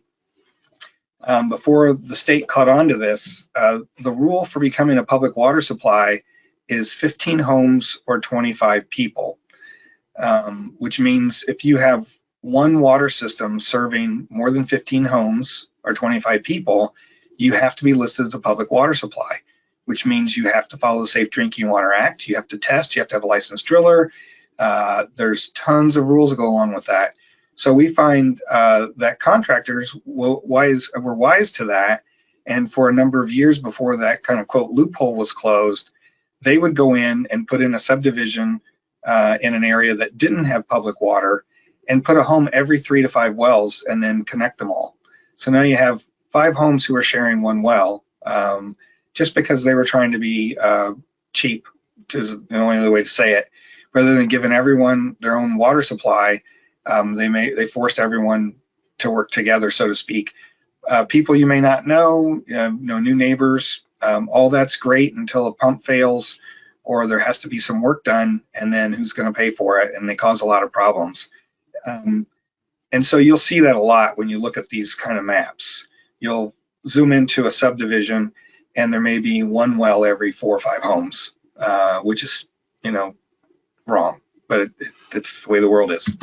before the state caught on to this, the rule for becoming a public water supply is 15 homes or 25 people, which means if you have one water system serving more than 15 homes or 25 people, you have to be listed as a public water supply, which means you have to follow the Safe Drinking Water Act. You have to test, you have to have a licensed driller. There's tons of rules that go along with that. So we find that contractors were wise to that. And for a number of years before that kind of quote loophole was closed, they would go in and put in a subdivision in an area that didn't have public water and put a home every 3 to 5 wells and then connect them all. So now you have 5 homes who are sharing one well, just because they were trying to be cheap, is the only other way to say it. Rather than giving everyone their own water supply, they forced everyone to work together, so to speak. People you may not know, new neighbors, all that's great until a pump fails or there has to be some work done, and then who's going to pay for it? And they cause a lot of problems. And so you'll see that a lot when you look at these kind of maps. You'll zoom into a subdivision and there may be one well every 4 or 5 homes, which is, wrong, but it's the way the world is.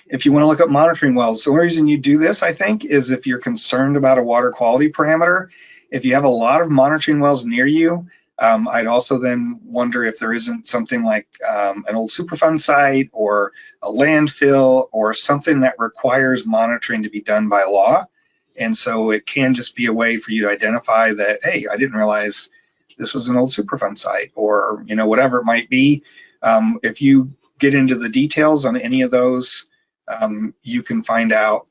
If you want to look up monitoring wells, the only reason you do this, I think, is if you're concerned about a water quality parameter. If you have a lot of monitoring wells near you, I'd also then wonder if there isn't something like an old Superfund site or a landfill or something that requires monitoring to be done by law. And so it can just be a way for you to identify that, hey, I didn't realize this was an old Superfund site, or whatever it might be. If you get into the details on any of those, you can find out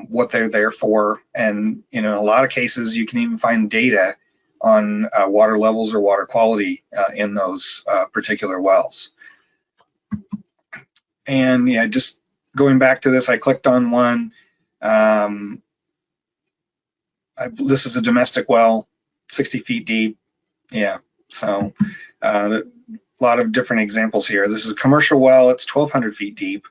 what they're there for. And in a lot of cases, you can even find data on water levels or water quality in those particular wells. And yeah, just going back to this, I clicked on one. This is a domestic well, 60 feet deep. Yeah, so a lot of different examples here. This is a commercial well, it's 1,200 feet deep.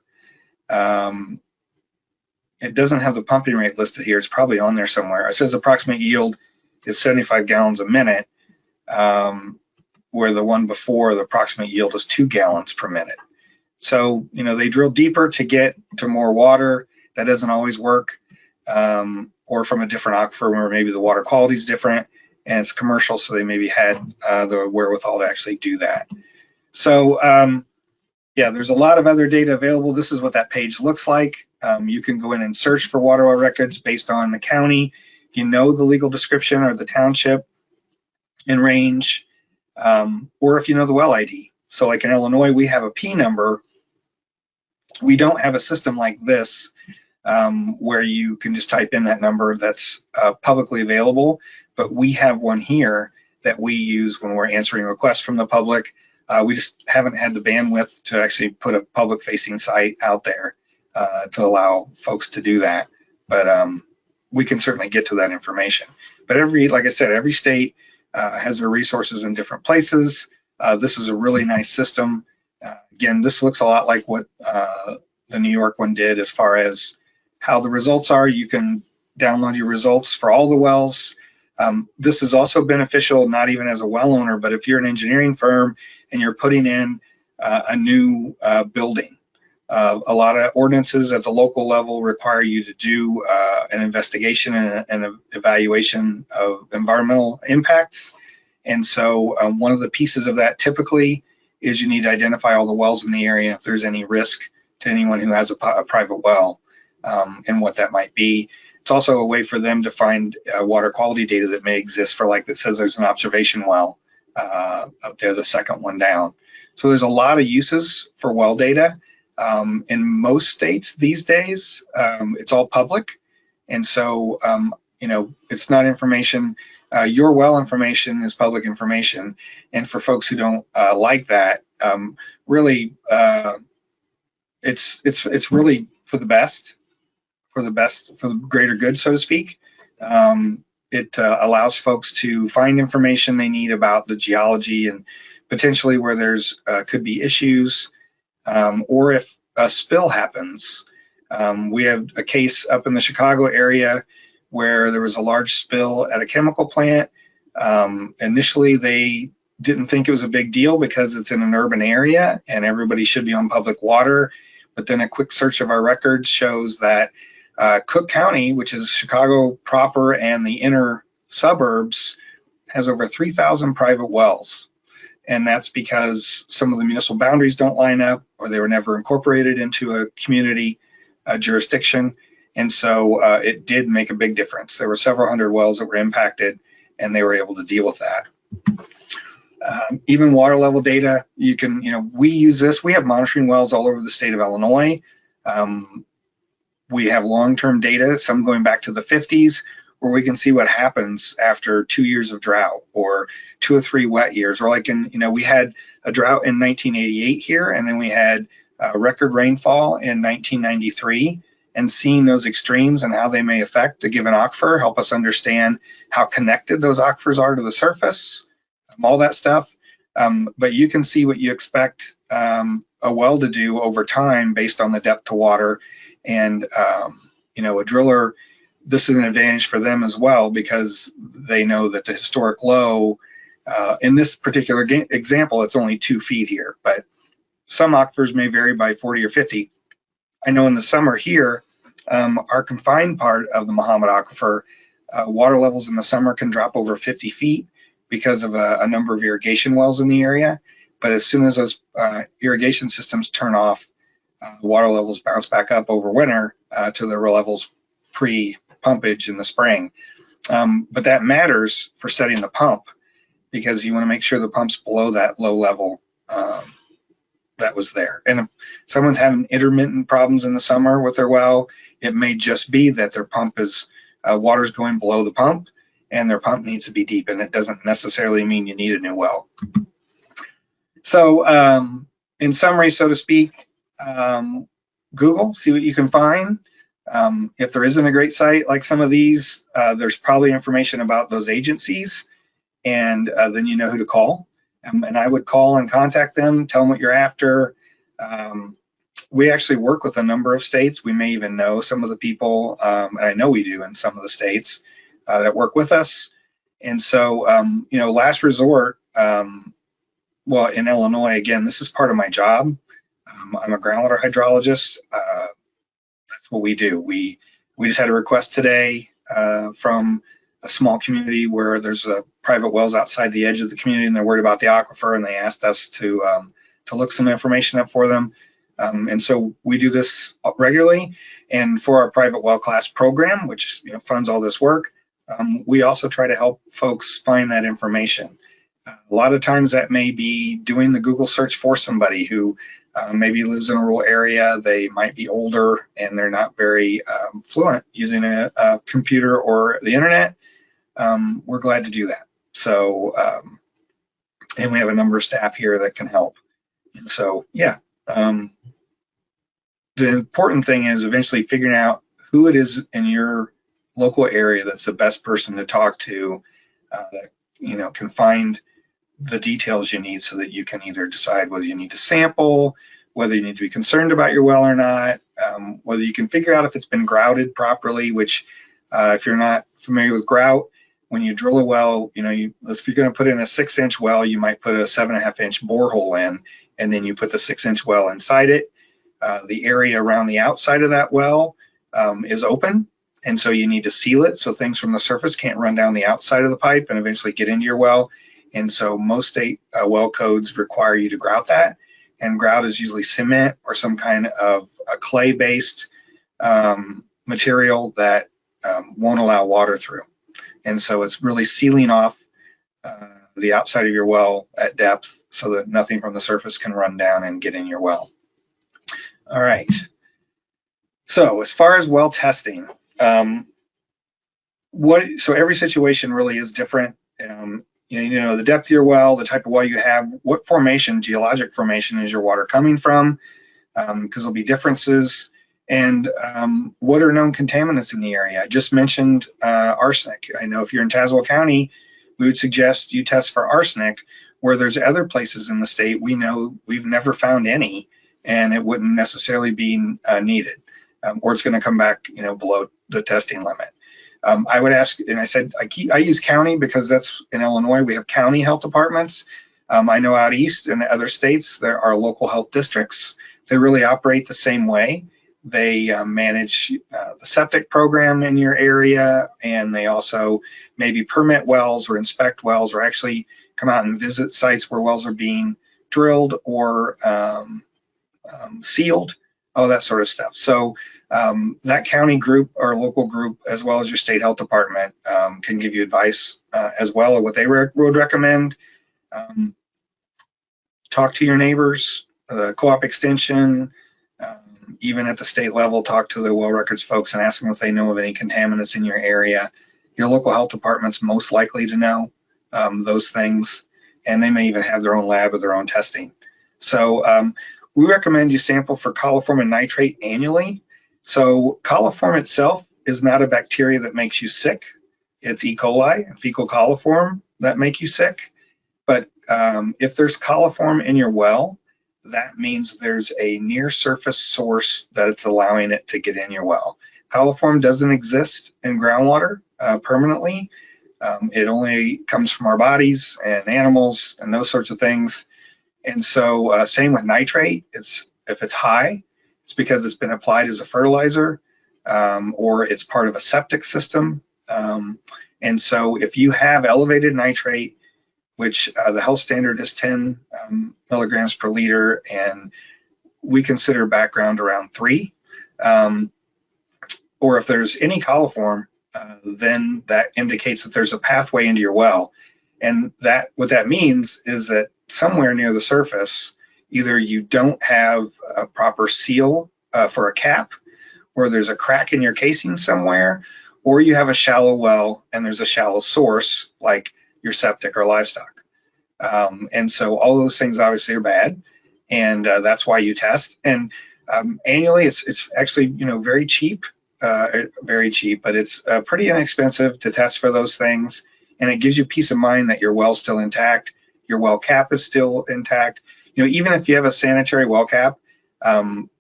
It doesn't have the pumping rate listed here. It's probably on there somewhere. It says approximate yield is 75 gallons a minute, where the one before, the approximate yield is 2 gallons per minute. So, they drill deeper to get to more water. That doesn't always work, or from a different aquifer where maybe the water quality is different and it's commercial, so they maybe had the wherewithal to actually do that. So, yeah, there's a lot of other data available. This is what that page looks like. You can go in and search for water well records based on the county, if you know the legal description, or the township and range, or if you know the well ID. So like in Illinois, we have a P number. We don't have a system like this where you can just type in that number that's publicly available, but we have one here that we use when we're answering requests from the public. We just haven't had the bandwidth to actually put a public facing site out there to allow folks to do that. But we can certainly get to that information. But like I said, every state has their resources in different places. This is a really nice system. Again, this looks a lot like what the New York one did as far as how the results are. You can download your results for all the wells. This is also beneficial, not even as a well owner, but if you're an engineering firm and you're putting in a new building. A lot of ordinances at the local level require you to do an investigation and an evaluation of environmental impacts. And so one of the pieces of that typically is you need to identify all the wells in the area, if there's any risk to anyone who has a private well, and what that might be. It's also a way for them to find water quality data that may exist for, like, that says there's an observation well up there, the second one down. So there's a lot of uses for well data. In most states these days, it's all public. And so, it's not information. Your well information is public information. And for folks who don't like that, really, it's really for the best, for the greater good, so to speak. It allows folks to find information they need about the geology and potentially where there's could be issues, or if a spill happens. We have a case up in the Chicago area where there was a large spill at a chemical plant. Initially, they didn't think it was a big deal because it's in an urban area and everybody should be on public water. But then a quick search of our records shows that Cook County, which is Chicago proper and the inner suburbs, has over 3,000 private wells. And that's because some of the municipal boundaries don't line up, or they were never incorporated into a community jurisdiction. And so it did make a big difference. There were several hundred wells that were impacted, and they were able to deal with that. Even water level data, you can, we use this. We have monitoring wells all over the state of Illinois. We have long-term data, some going back to the 50s, where we can see what happens after 2 years of drought or 2 or 3 wet years. Or like we had a drought in 1988 here, and then we had record rainfall in 1993. And seeing those extremes and how they may affect a given aquifer, help us understand how connected those aquifers are to the surface, all that stuff. But you can see what you expect a well to do over time based on the depth to water. And a driller, this is an advantage for them as well, because they know that the historic low, in this particular example, it's only 2 feet here, but some aquifers may vary by 40 or 50. I know in the summer here, our confined part of the Mahomet Aquifer, water levels in the summer can drop over 50 feet because of a number of irrigation wells in the area. But as soon as those irrigation systems turn off, water levels bounce back up over winter to the levels pre-pumpage in the spring. But that matters for setting the pump, because you want to make sure the pump's below that low level that was there. And if someone's having intermittent problems in the summer with their well, it may just be that their pump is, water's going below the pump and their pump needs to be deep, and it doesn't necessarily mean you need a new well. So in summary, so to speak, Google, see what you can find. If there isn't a great site like some of these, there's probably information about those agencies, and then you know who to call. And I would call and contact them, tell them what you're after. We actually work with a number of states. We may even know some of the people, and I know we do in some of the states that work with us. And so, last resort, well, in Illinois, again, this is part of my job. I'm a groundwater hydrologist. That's what we do. We just had a request today from a small community where there's private wells outside the edge of the community, and they're worried about the aquifer, and they asked us to look some information up for them. And so we do this regularly. And for our private well class program, which funds all this work, we also try to help folks find that information. A lot of times that may be doing the Google search for somebody who maybe lives in a rural area. They might be older and they're not very fluent using a computer or the internet. We're glad to do that. So, and we have a number of staff here that can help. And so, yeah. The important thing is eventually figuring out who it is in your local area that's the best person to talk to, that can find the details you need so that you can either decide whether you need to sample, whether you need to be concerned about your well or not, whether you can figure out if it's been grouted properly, which if you're not familiar with grout, when you drill a well, if you're going to put in a 6-inch well, you might put a 7.5-inch borehole in, and then you put the 6-inch well inside it. The area around the outside of that well is open, and so you need to seal it so things from the surface can't run down the outside of the pipe and eventually get into your well. And so most state well codes require you to grout that, and grout is usually cement or some kind of a clay-based material that won't allow water through. And so it's really sealing off the outside of your well at depth so that nothing from the surface can run down and get in your well. All right. So as far as well testing, so every situation really is different. The depth of your well, the type of well you have, what formation, geologic formation is your water coming from, because there'll be differences, and what are known contaminants in the area. I just mentioned arsenic. I know if you're in Tazewell County, we would suggest you test for arsenic, where there's other places in the state we know we've never found any, and it wouldn't necessarily be needed, or it's going to come back below the testing limit. I would ask, and I said I use county because that's in Illinois, we have county health departments. I know out east in other states there are local health districts. They really operate the same way. They manage the septic program in your area, and they also maybe permit wells or inspect wells, or actually come out and visit sites where wells are being drilled or sealed, all that sort of stuff. So that county group or local group, as well as your state health department, can give you advice as well of what they would recommend. Talk to your neighbors, co-op extension, even at the state level, talk to the well records folks and ask them if they know of any contaminants in your area. Your local health department's most likely to know those things, and they may even have their own lab or their own testing. So we recommend you sample for coliform and nitrate annually. So coliform itself is not a bacteria that makes you sick. It's E. coli and fecal coliform that make you sick. But if there's coliform in your well, that means there's a near surface source that it's allowing it to get in your well. Coliform doesn't exist in groundwater permanently. It only comes from our bodies and animals and those sorts of things. And so same with nitrate, if it's high, it's because it's been applied as a fertilizer or it's part of a septic system. And so if you have elevated nitrate, which the health standard is 10 milligrams per liter, and we consider background around 3. Or if there's any coliform, then that indicates that there's a pathway into your well. And what that means is that somewhere near the surface, either you don't have a proper seal for a cap, or there's a crack in your casing somewhere, or you have a shallow well and there's a shallow source like your septic or livestock. And so all those things obviously are bad, and that's why you test. And annually, it's actually very cheap, but it's pretty inexpensive to test for those things, and it gives you peace of mind that your well's still intact, your well cap is still intact. Even if you have a sanitary well cap,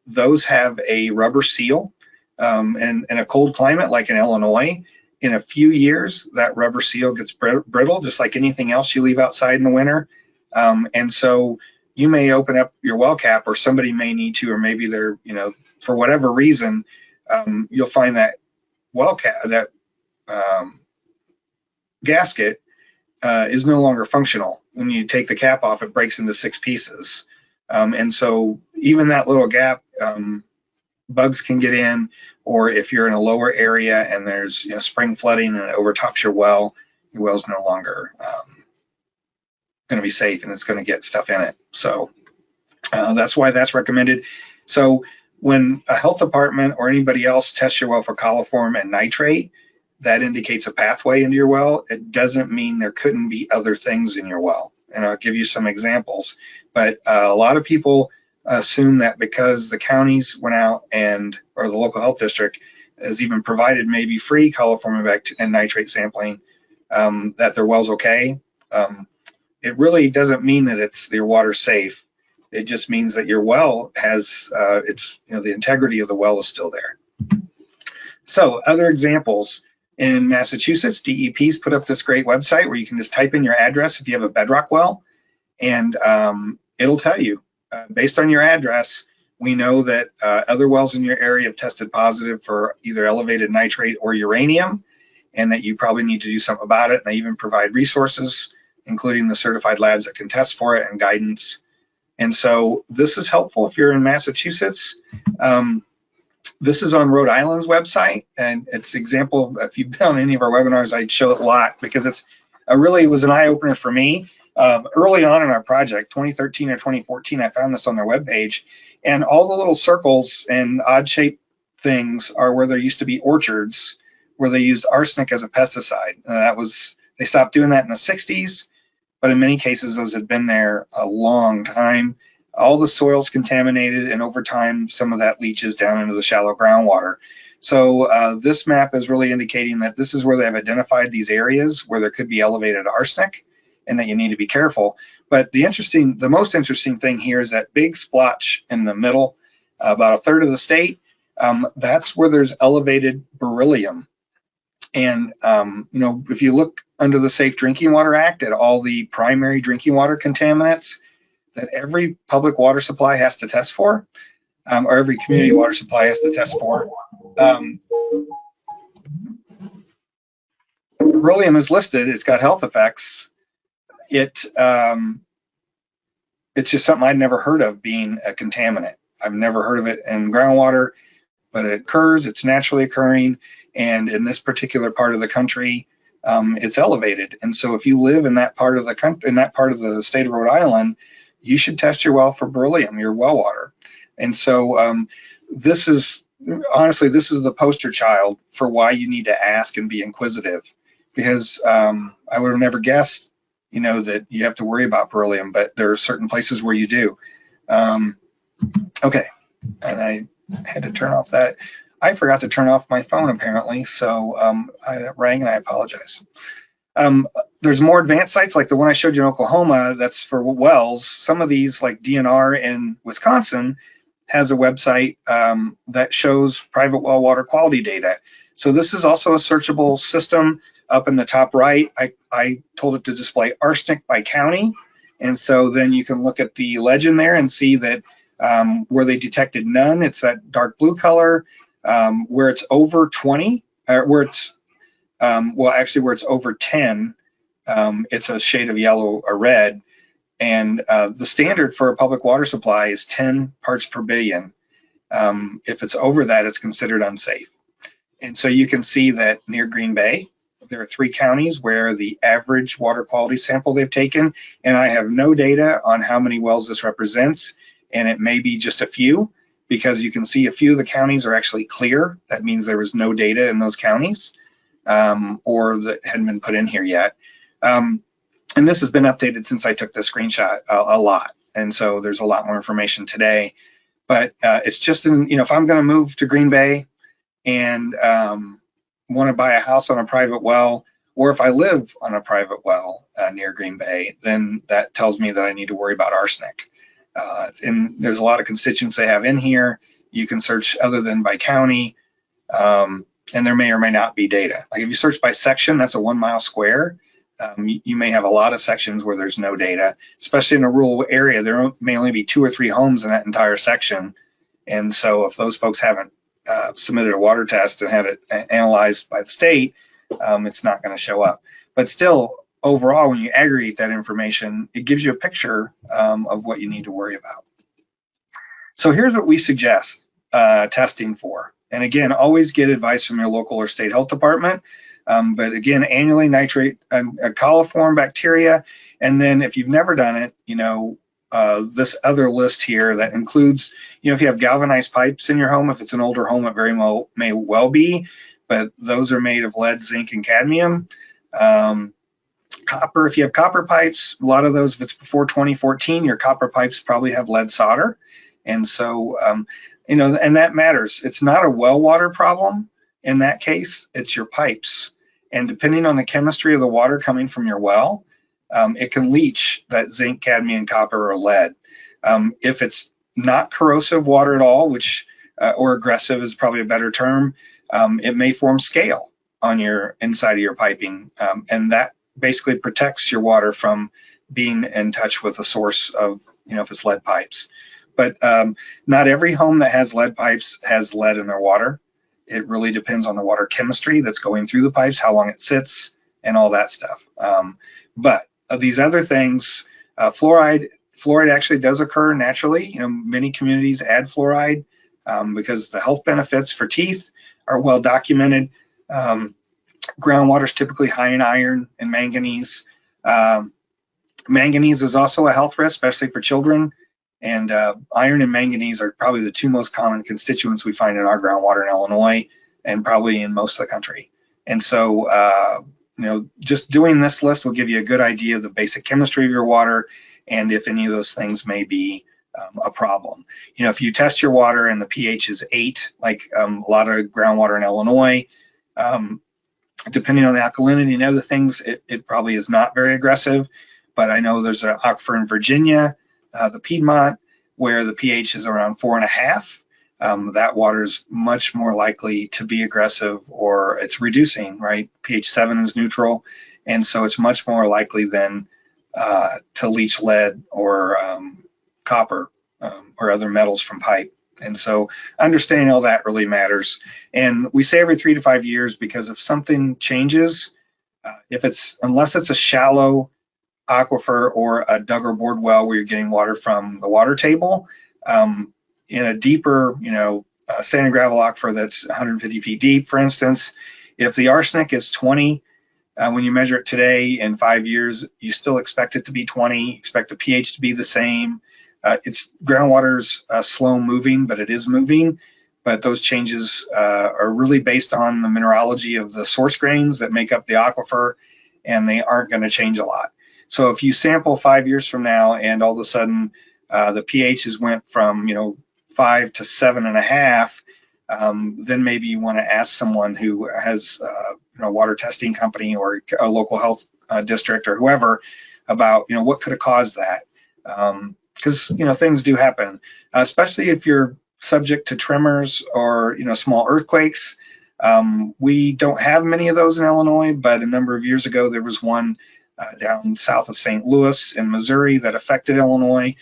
those have a rubber seal, and in a cold climate like in Illinois, in a few years, that rubber seal gets brittle, just like anything else you leave outside in the winter. And so you may open up your well cap, or somebody may need to, or maybe they're, for whatever reason, you'll find that well cap, that gasket is no longer functional. When you take the cap off, it breaks into 6 pieces. And so even that little gap, bugs can get in, or if you're in a lower area and there's spring flooding and it overtops your well's no longer going to be safe, and it's going to get stuff in it. So that's why that's recommended. So when a health department or anybody else tests your well for coliform and nitrate, that indicates a pathway into your well. It doesn't mean there couldn't be other things in your well. And I'll give you some examples. But a lot of people assume that because the counties went out or the local health district has even provided maybe free coliform and nitrate sampling, that their well's okay. It really doesn't mean that your water's safe. It just means that your well has, the integrity of the well is still there. So other examples, in Massachusetts, DEP's put up this great website where you can just type in your address if you have a bedrock well, and it'll tell you, based on your address, we know that other wells in your area have tested positive for either elevated nitrate or uranium, and that you probably need to do something about it. And they even provide resources, including the certified labs that can test for it, and guidance. And so this is helpful if you're in Massachusetts. This is on Rhode Island's website, and it's an example. If you've been on any of our webinars, I'd show it a lot, because it was an eye-opener for me. Early on in our project, 2013 or 2014, I found this on their webpage, and all the little circles and odd-shaped things are where there used to be orchards where they used arsenic as a pesticide. They stopped doing that in the 60s, but in many cases, those had been there a long time. All the soil's contaminated, and over time, some of that leaches down into the shallow groundwater. So this map is really indicating that this is where they've identified these areas where there could be elevated arsenic, and that you need to be careful. But the most interesting thing here is that big splotch in the middle, about a third of the state, that's where there's elevated beryllium. And if you look under the Safe Drinking Water Act at all the primary drinking water contaminants that every public water supply has to test for, or every community water supply has to test for, beryllium is listed. It's got health effects. It's just something I'd never heard of being a contaminant. I've never heard of it in groundwater, but it occurs, it's naturally occurring. And in this particular part of the country, it's elevated. And so if you live in that part of the country, in that part of the state of Rhode Island, you should test your well for beryllium, your well water. And so this is, honestly, this is the poster child for why you need to ask and be inquisitive, because I would have never guessed, you know, that you have to worry about beryllium, but there are certain places where you do. Okay, and I had to turn off that. I forgot to turn off my phone apparently, so I rang and I apologize. There's more advanced sites like the one I showed you in Oklahoma, that's for wells. Some of these, like DNR in Wisconsin, has a website that shows private well water quality data. So this is also a searchable system. Up in the top right, I told it to display arsenic by county. And so then you can look at the legend there and see that where they detected none, it's that dark blue color. Where it's over 20, where it's, well, actually where it's over 10, it's a shade of yellow or red. And the standard for a public water supply is 10 parts per billion. If it's over that, it's considered unsafe. And so you can see that near Green Bay, there are 3 counties where the average water quality sample they've taken, and I have no data on how many wells this represents, and it may be just a few, because you can see a few of the counties are actually clear. That means there was no data in those counties, or that hadn't been put in here yet. And this has been updated since I took the screenshot a lot, and so there's a lot more information today. But it's just, you know, if I'm going to move to Green Bay and want to buy a house on a private well, or if I live on a private well near Green Bay, then that tells me that I need to worry about arsenic. And there's a lot of constituents they have in here. You can search other than by county, and there may or may not be data. Like if you search by section, that's a 1 mile square. You may have a lot of sections where there's no data, especially in a rural area. There may only be 2 or 3 homes in that entire section. And so if those folks haven't submitted a water test and had it analyzed by the state, it's not going to show up. But still, overall, when you aggregate that information, it gives you a picture of what you need to worry about. So here's what we suggest testing for. And again, always get advice from your local or state health department. But again, annually nitrate coliform bacteria. And then if you've never done it, you know, this other list here that includes, you know, if you have galvanized pipes in your home, if it's an older home, it very well may well be, but those are made of lead, zinc, and cadmium. Copper, if you have copper pipes, a lot of those, if it's before 2014, your copper pipes probably have lead solder. And so, you know, and that matters. It's not a well water problem in that case, it's your pipes. And depending on the chemistry of the water coming from your well, it can leach that zinc, cadmium, copper, or lead. If it's not corrosive water at all, which, or aggressive is probably a better term, it may form scale on your inside of your piping. And that basically protects your water from being in touch with a source of, you know, if it's lead pipes. But not every home that has lead pipes has lead in their water. It really depends on the water chemistry that's going through the pipes, how long it sits, and all that stuff. But of these other things, fluoride actually does occur naturally. You know, many communities add fluoride because the health benefits for teeth are well documented. Groundwater is typically high in iron and manganese. Manganese is also a health risk, especially for children. And iron and manganese are probably the 2 most common constituents we find in our groundwater in Illinois and probably in most of the country. And so, you know, just doing this list will give you a good idea of the basic chemistry of your water and if any of those things may be a problem. You know, if you test your water and the pH is 8, like a lot of groundwater in Illinois, depending on the alkalinity and other things, it probably is not very aggressive. But I know there's an aquifer in Virginia, the Piedmont, where the pH is around 4.5. That water is much more likely to be aggressive, or it's reducing, right? pH 7 is neutral, and so it's much more likely than to leach lead or copper or other metals from pipe. And so understanding all that really matters. And we say every 3 to 5 years because if something changes, unless it's a shallow aquifer or a dug or bored well where you're getting water from the water table, in a deeper, you know, sand and gravel aquifer that's 150 feet deep, for instance, if the arsenic is 20 When you measure it today, in 5 years, you still expect it to be 20, expect the pH to be the same. It's groundwater's slow moving, but it is moving. But those changes are really based on the mineralogy of the source grains that make up the aquifer, and they aren't going to change a lot. So if you sample 5 years from now and all of a sudden the pHs went from 5 to 7.5, then maybe you want to ask someone who has a water testing company or a local health district or whoever about what could have caused that, because things do happen, especially if you're subject to tremors or small earthquakes. We don't have many of those in Illinois, but a number of years ago there was one down south of St. Louis in Missouri that affected Illinois.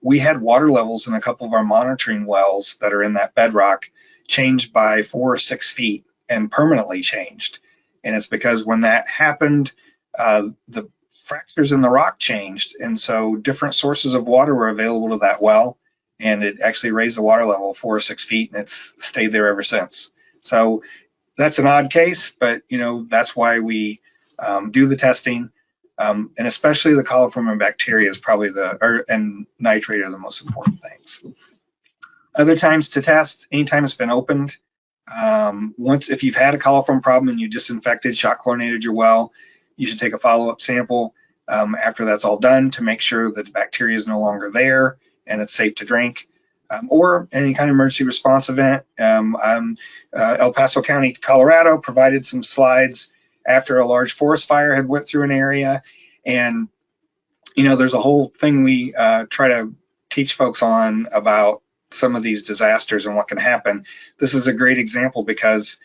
We had water levels in a couple of our monitoring wells that are in that bedrock changed by 4 or 6 feet and permanently changed. And it's because when that happened, the fractures in the rock changed. And so different sources of water were available to that well. And it actually raised the water level 4 or 6 feet, and it's stayed there ever since. So that's an odd case, but that's why we do the testing. And especially the coliform bacteria is probably and nitrate are the most important things. Other times to test, anytime it's been opened. If you've had a coliform problem and you disinfected, shock chlorinated your well, you should take a follow-up sample after that's all done to make sure that the bacteria is no longer there and it's safe to drink. Or any kind of emergency response event. El Paso County, Colorado provided some slides after a large forest fire had went through an area. And, there's a whole thing we try to teach folks on about some of these disasters and what can happen. This is a great example because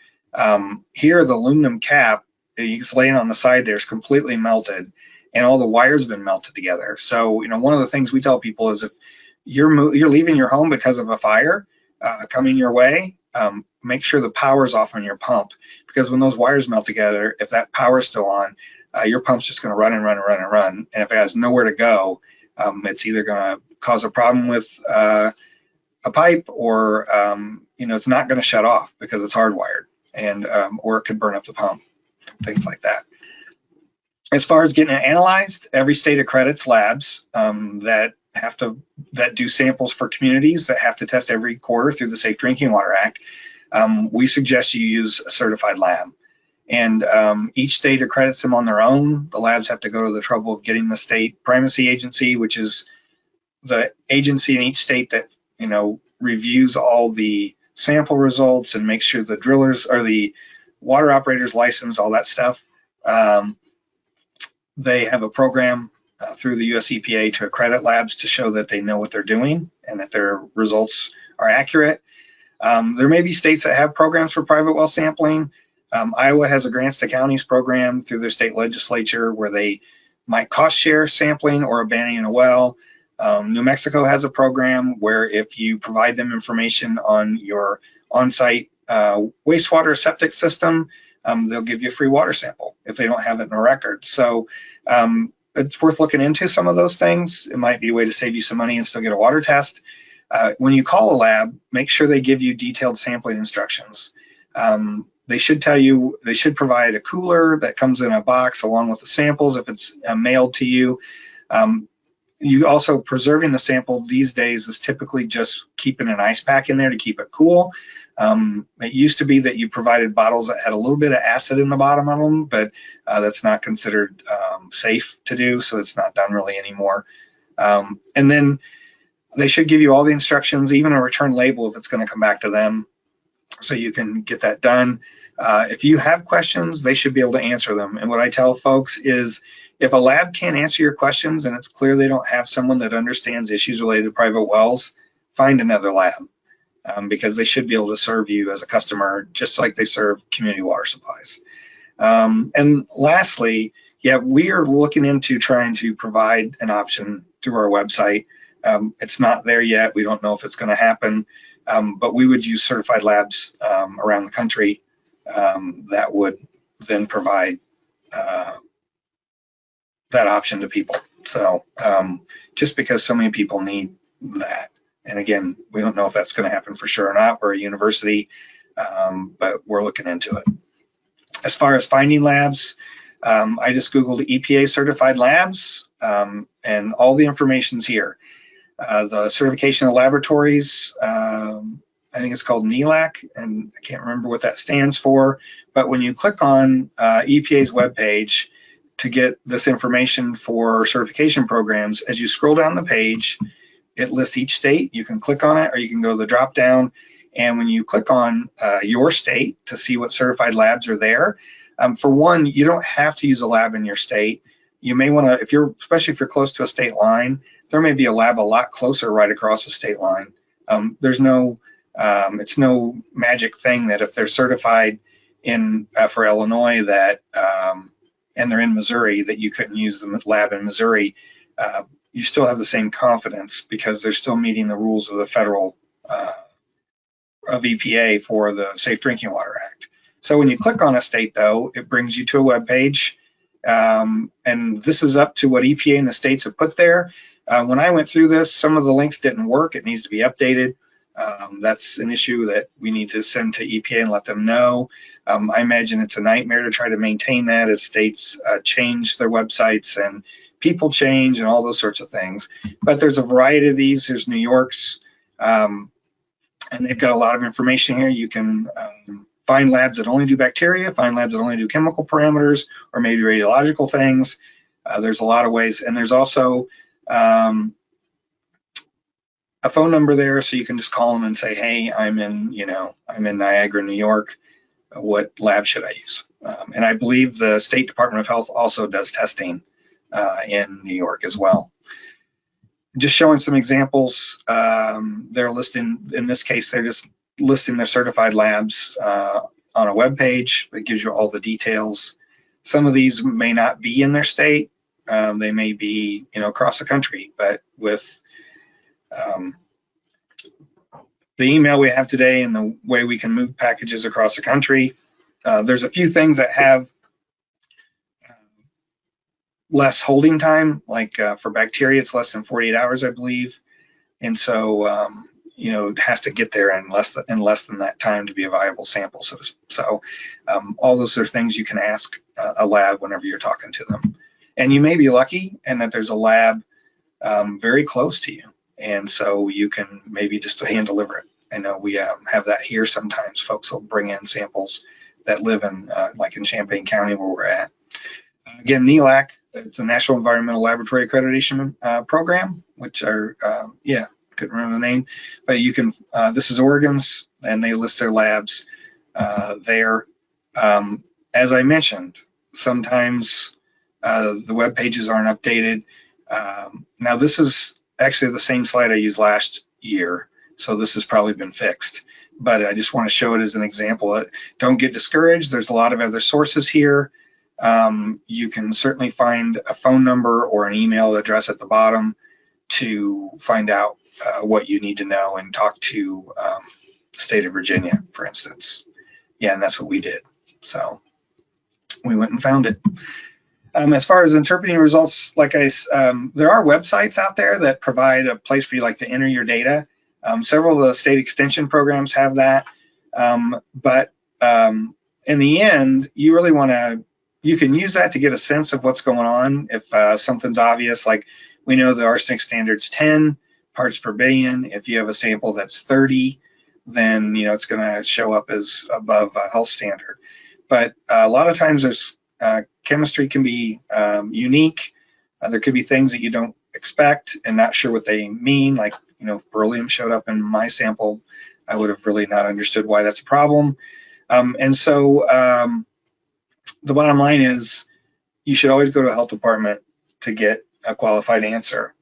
here the aluminum cap, it's laying on the side there, is completely melted and all the wires been melted together. So, one of the things we tell people is if you're leaving your home because of a fire coming your way, make sure the power's off on your pump, because when those wires melt together, if that power's still on, your pump's just going to run and run and run and run. And if it has nowhere to go, it's either going to cause a problem with a pipe or it's not going to shut off because it's hardwired, and or it could burn up the pump, things like that. As far as getting it analyzed, every state accredits labs that do samples for communities that have to test every quarter through the Safe Drinking Water Act. We suggest you use a certified lab, and each state accredits them on their own. The labs have to go to the trouble of getting the state primacy agency, which is the agency in each state that reviews all the sample results and makes sure the drillers or the water operators license, all that stuff. They have a program through the US EPA to accredit labs to show that they know what they're doing and that their results are accurate. There may be states that have programs for private well sampling. Iowa has a grants to counties program through their state legislature where they might cost share sampling or abandoning a well. New Mexico has a program where if you provide them information on your on-site wastewater septic system, they'll give you a free water sample if they don't have it in a record. So it's worth looking into some of those things. It might be a way to save you some money and still get a water test. When you call a lab, make sure they give you detailed sampling instructions. They should provide a cooler that comes in a box along with the samples if it's mailed to you. You also preserving the sample these days is typically just keeping an ice pack in there to keep it cool. It used to be that you provided bottles that had a little bit of acid in the bottom of them, but that's not considered safe to do, so it's not done really anymore. And then they should give you all the instructions, even a return label if it's going to come back to them, so you can get that done. If you have questions, they should be able to answer them. And what I tell folks is if a lab can't answer your questions and it's clear they don't have someone that understands issues related to private wells, find another lab, because they should be able to serve you as a customer just like they serve community water supplies. And lastly, we are looking into trying to provide an option through our website. It's not there yet. We don't know if it's going to happen, but we would use certified labs around the country that would then provide that option to people. So just because so many people need that. And again, we don't know if that's going to happen for sure or not. We're a university, but we're looking into it. As far as finding labs, I just Googled EPA certified labs, and all the information's here. The certification of laboratories, I think it's called NELAC, and I can't remember what that stands for, but when you click on EPA's webpage to get this information for certification programs, as you scroll down the page, it lists each state. You can click on it, or you can go to the drop down, and when you click on your state to see what certified labs are there, for one, you don't have to use a lab in your state. You may want to, especially if you're close to a state line, there may be a lab a lot closer right across the state line. It's no magic thing that if they're certified for Illinois that and they're in Missouri, that you couldn't use the lab in Missouri. You still have the same confidence because they're still meeting the rules of the federal of EPA for the Safe Drinking Water Act. So when you click on a state, though, it brings you to a web page, and this is up to what EPA and the states have put there. When I went through this, some of the links didn't work. It needs to be updated. That's an issue that we need to send to EPA and let them know. I imagine it's a nightmare to try to maintain that as states change their websites and people change and all those sorts of things. But there's a variety of these. There's New York's, and they've got a lot of information here. You can find labs that only do bacteria, find labs that only do chemical parameters, or maybe radiological things. There's a lot of ways, and there's also a phone number there, so you can just call them and say, "Hey, I'm in Niagara, New York. What lab should I use?" And I believe the State Department of Health also does testing in New York as well. Just showing some examples. They're listing, in this case, they're just listing their certified labs on a web page. It gives you all the details. Some of these may not be in their state. They may be, across the country, but with the email we have today and the way we can move packages across the country, there's a few things that have less holding time, like for bacteria, it's less than 48 hours, I believe. And so, it has to get there in less than that time to be a viable sample. So all those are things you can ask a lab whenever you're talking to them. And you may be lucky and that there's a lab very close to you. And so you can maybe just hand deliver it. I know we have that here sometimes. Folks will bring in samples that live in, like in Champaign County where we're at. Again, NELAC, it's a National Environmental Laboratory Accreditation Program, which are, couldn't remember the name, but you can, this is Oregon's, and they list their labs there. As I mentioned, sometimes the web pages aren't updated. Now this is actually the same slide I used last year, so this has probably been fixed, but I just want to show it as an example. Don't get discouraged. There's a lot of other sources here. You can certainly find a phone number or an email address at the bottom to find out what you need to know and talk to the state of Virginia, for instance. Yeah, and that's what we did. So we went and found it. As far as interpreting results, there are websites out there that provide a place for you to enter your data. Several of the state extension programs have that. But in the end, you really want to, you can use that to get a sense of what's going on. If something's obvious, like we know the arsenic standard's 10 parts per billion. If you have a sample that's 30, then it's going to show up as above a health standard. But a lot of times there's chemistry can be unique. There could be things that you don't expect and not sure what they mean. Like, if beryllium showed up in my sample, I would have really not understood why that's a problem. And so the bottom line is you should always go to a health department to get a qualified answer.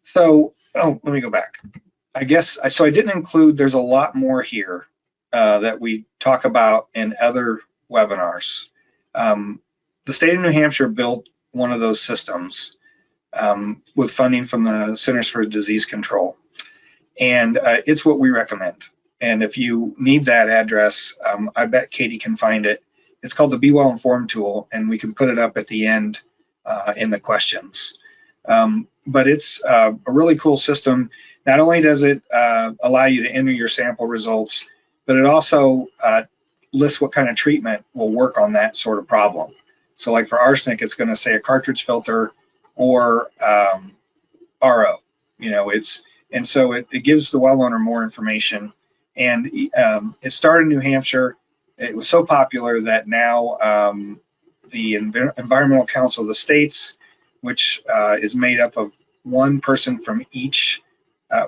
So, let me go back. I didn't include, there's a lot more here that we talk about in other webinars. The state of New Hampshire built one of those systems with funding from the Centers for Disease Control. And it's what we recommend. And if you need that address, I bet Katie can find it. It's called the Be Well Informed tool, and we can put it up at the end in the questions. But it's a really cool system. Not only does it allow you to enter your sample results, but it also lists what kind of treatment will work on that sort of problem. So like for arsenic, it's going to say a cartridge filter or RO. And so it gives the well owner more information. And it started in New Hampshire. It was so popular that now the Environmental Council of the States, which is made up of one person from each,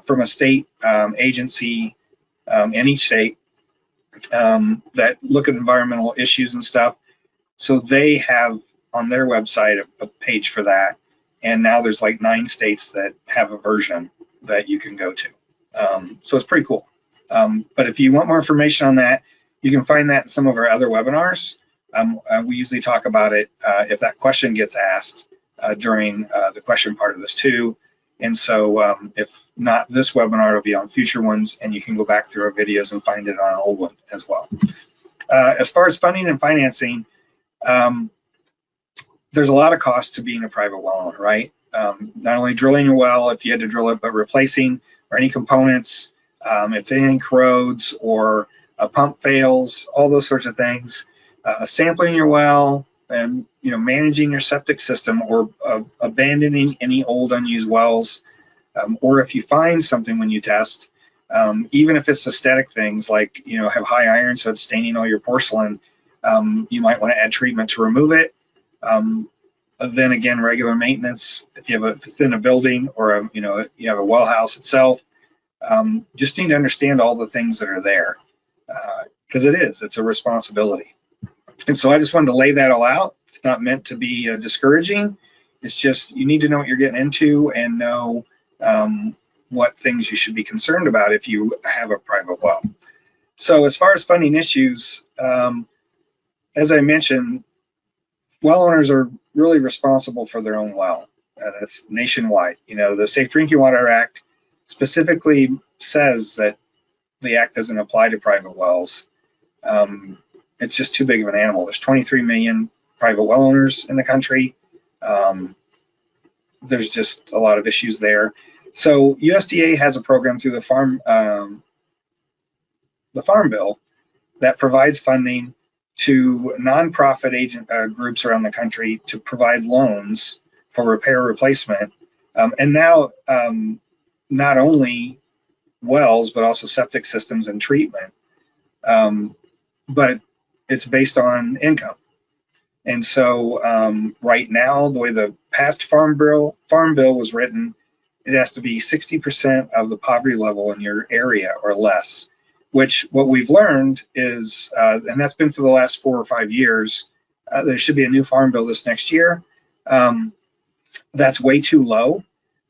from a state agency in each state that look at environmental issues and stuff. So they have on their website a page for that. And now there's like 9 states that have a version that you can go to. So it's pretty cool. But if you want more information on that, you can find that in some of our other webinars. We usually talk about it if that question gets asked during the question part of this too. And so if not this webinar, it'll be on future ones, and you can go back through our videos and find it on an old one as well. As far as funding and financing, there's a lot of cost to being a private well owner, right? Not only drilling your well if you had to drill it, but replacing or any components, if anything corrodes or a pump fails, all those sorts of things. Sampling your well, and managing your septic system, or abandoning any old unused wells, or if you find something when you test, even if it's aesthetic things like have high iron, so it's staining all your porcelain, you might want to add treatment to remove it. Then again, regular maintenance if it's in a building, or you have a well house itself. Just need to understand all the things that are there, because it's a responsibility. And so I just wanted to lay that all out. It's not meant to be discouraging. It's just you need to know what you're getting into and know what things you should be concerned about if you have a private well. So as far as funding issues, as I mentioned, well owners are really responsible for their own well. That's nationwide. The Safe Drinking Water Act specifically says that the act doesn't apply to private wells. It's just too big of an animal. There's 23 million private well owners in the country. There's just a lot of issues there. So USDA has a program through the Farm Bill that provides funding to nonprofit groups around the country to provide loans for repair replacement. And now not only wells, but also septic systems and treatment. But it's based on income. And so right now, the way the past Farm Bill was written, it has to be 60% of the poverty level in your area or less, which what we've learned is, and that's been for the last 4 or 5 years, there should be a new Farm Bill this next year. That's way too low.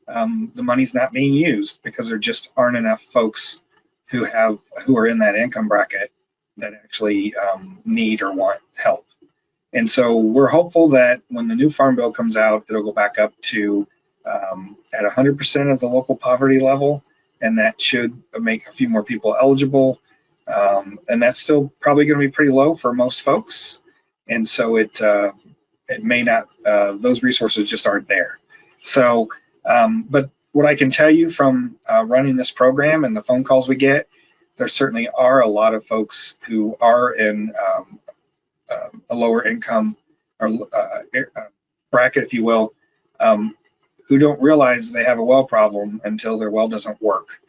The money's not being used because there just aren't enough folks who are in that income bracket that actually need or want help. And so we're hopeful that when the new Farm Bill comes out, it'll go back up to at 100% of the local poverty level, and that should make a few more people eligible. And that's still probably going to be pretty low for most folks. And so it may not, those resources just aren't there. So, but what I can tell you from running this program and the phone calls we get, there certainly are a lot of folks who are in a lower income or bracket, if you will, who don't realize they have a well problem until their well doesn't work.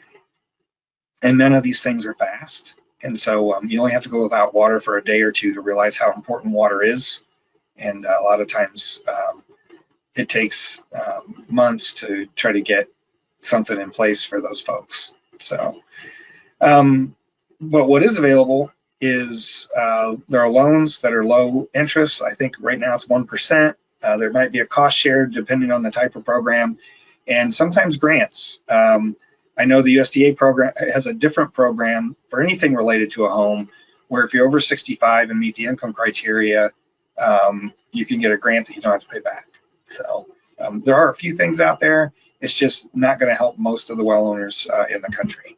And none of these things are fast. And so you only have to go without water for a day or two to realize how important water is. And a lot of times it takes months to try to get something in place for those folks. So, but what is available is there are loans that are low interest. I think right now it's 1%. There might be a cost share depending on the type of program, and sometimes grants. I know the USDA program has a different program for anything related to a home, where if you're over 65 and meet the income criteria, you can get a grant that you don't have to pay back. So there are a few things out there. It's just not going to help most of the well owners in the country.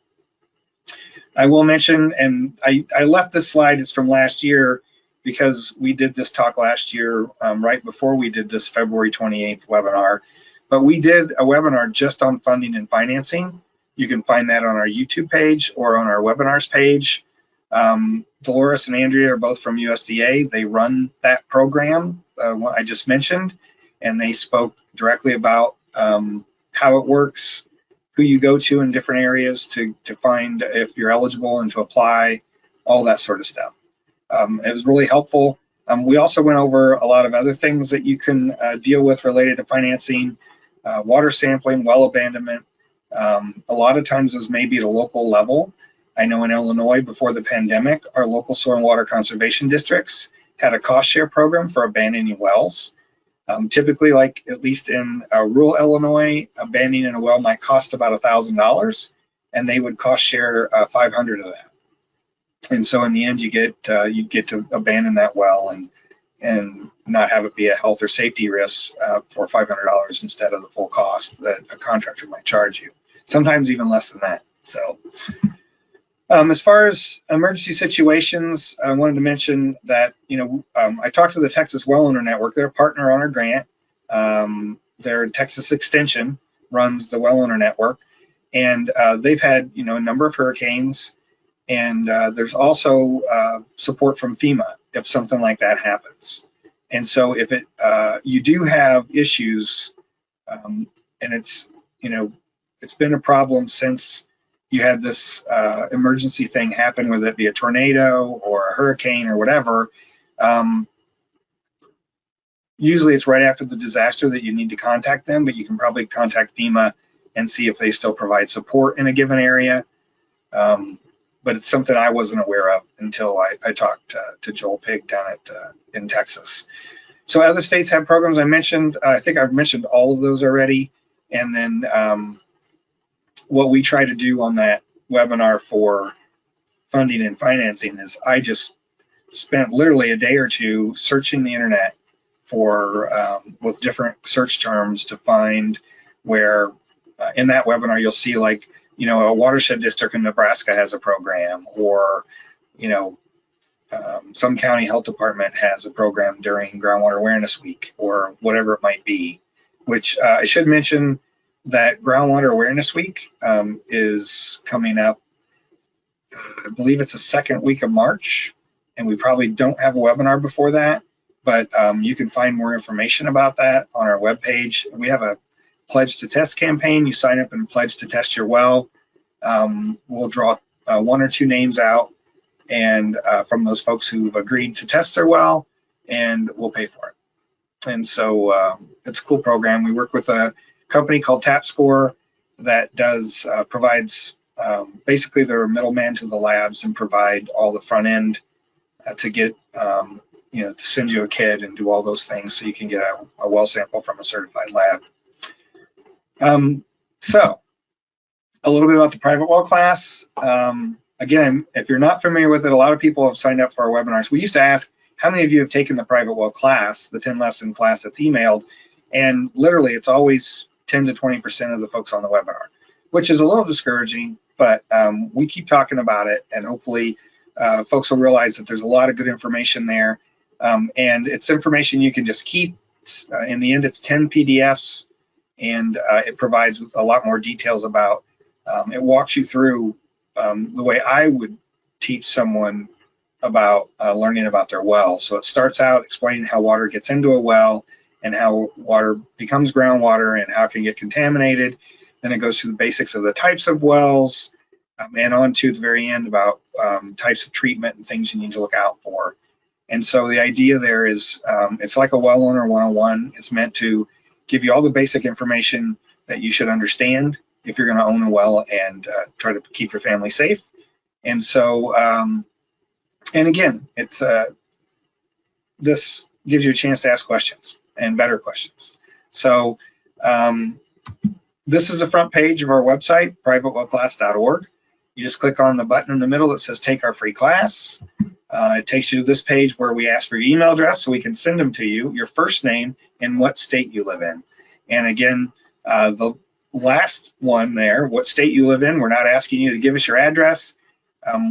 I will mention, and I left this slide, it's from last year, because we did this talk last year right before we did this February 28th webinar. But we did a webinar just on funding and financing. You can find that on our YouTube page or on our webinars page. Dolores and Andrea are both from USDA. They run that program what I just mentioned, and they spoke directly about how it works, who you go to in different areas to find if you're eligible and to apply, all that sort of stuff. It was really helpful. We also went over a lot of other things that you can deal with related to financing, water sampling, well abandonment. A lot of times those may be at a local level. I know in Illinois before the pandemic, our local soil and water conservation districts had a cost share program for abandoning wells. Typically, like at least in rural Illinois, abandoning a well might cost about $1,000, and they would cost share 500 of that. And so in the end, you get to abandon that well and not have it be a health or safety risk for $500 instead of the full cost that a contractor might charge you. Sometimes even less than that. So as far as emergency situations, I wanted to mention that, I talked to the Texas Well Owner Network. They're a partner on our grant. Their Texas Extension runs the Well Owner Network, and they've had, a number of hurricanes, and there's also support from FEMA if something like that happens. And so if you do have issues, and it's been a problem since you had this emergency thing happen, whether it be a tornado or a hurricane or whatever. Usually it's right after the disaster that you need to contact them, but you can probably contact FEMA and see if they still provide support in a given area. But it's something I wasn't aware of until I talked to Joel Pig down in Texas. So other states have programs I mentioned. I think I've mentioned all of those already. And then what we try to do on that webinar for funding and financing is I just spent literally a day or two searching the internet for with different search terms to find where in that webinar you'll see like, a watershed district in Nebraska has a program, or, some county health department has a program during Groundwater Awareness Week, or whatever it might be, which I should mention that Groundwater Awareness Week is coming up. I believe it's the second week of March, and we probably don't have a webinar before that, but you can find more information about that on our webpage. We have a Pledge to Test campaign. You sign up and pledge to test your well. We'll draw 1 or 2 names out, and from those folks who've agreed to test their well, and we'll pay for it. And so it's a cool program. We work with a company called TapScore that provides basically they're a middleman to the labs and provide all the front end to get to send you a kit and do all those things so you can get a well sample from a certified lab. So a little bit about the private well class. Again, if you're not familiar with it, a lot of people have signed up for our webinars. We used to ask, how many of you have taken the private well class, the 10-lesson class that's emailed? And literally it's always 10 to 20% of the folks on the webinar, which is a little discouraging, but we keep talking about it, and hopefully folks will realize that there's a lot of good information there. And it's information you can just keep. In the end, it's 10 PDFs, and it provides a lot more details about, it walks you through the way I would teach someone about learning about their well. So it starts out explaining how water gets into a well and how water becomes groundwater and how it can get contaminated. Then it goes through the basics of the types of wells, and on to the very end about types of treatment and things you need to look out for. And so the idea there is it's like a well owner 101. It's meant to give you all the basic information that you should understand if you're going to own a well and try to keep your family safe. And so, and again, it's this gives you a chance to ask questions and better questions. So this is the front page of our website, privatewellclass.org. You just click on the button in the middle that says take our free class. It takes you to this page where we ask for your email address so we can send them to you, your first name, and what state you live in. And again, the last one there, what state you live in, we're not asking you to give us your address.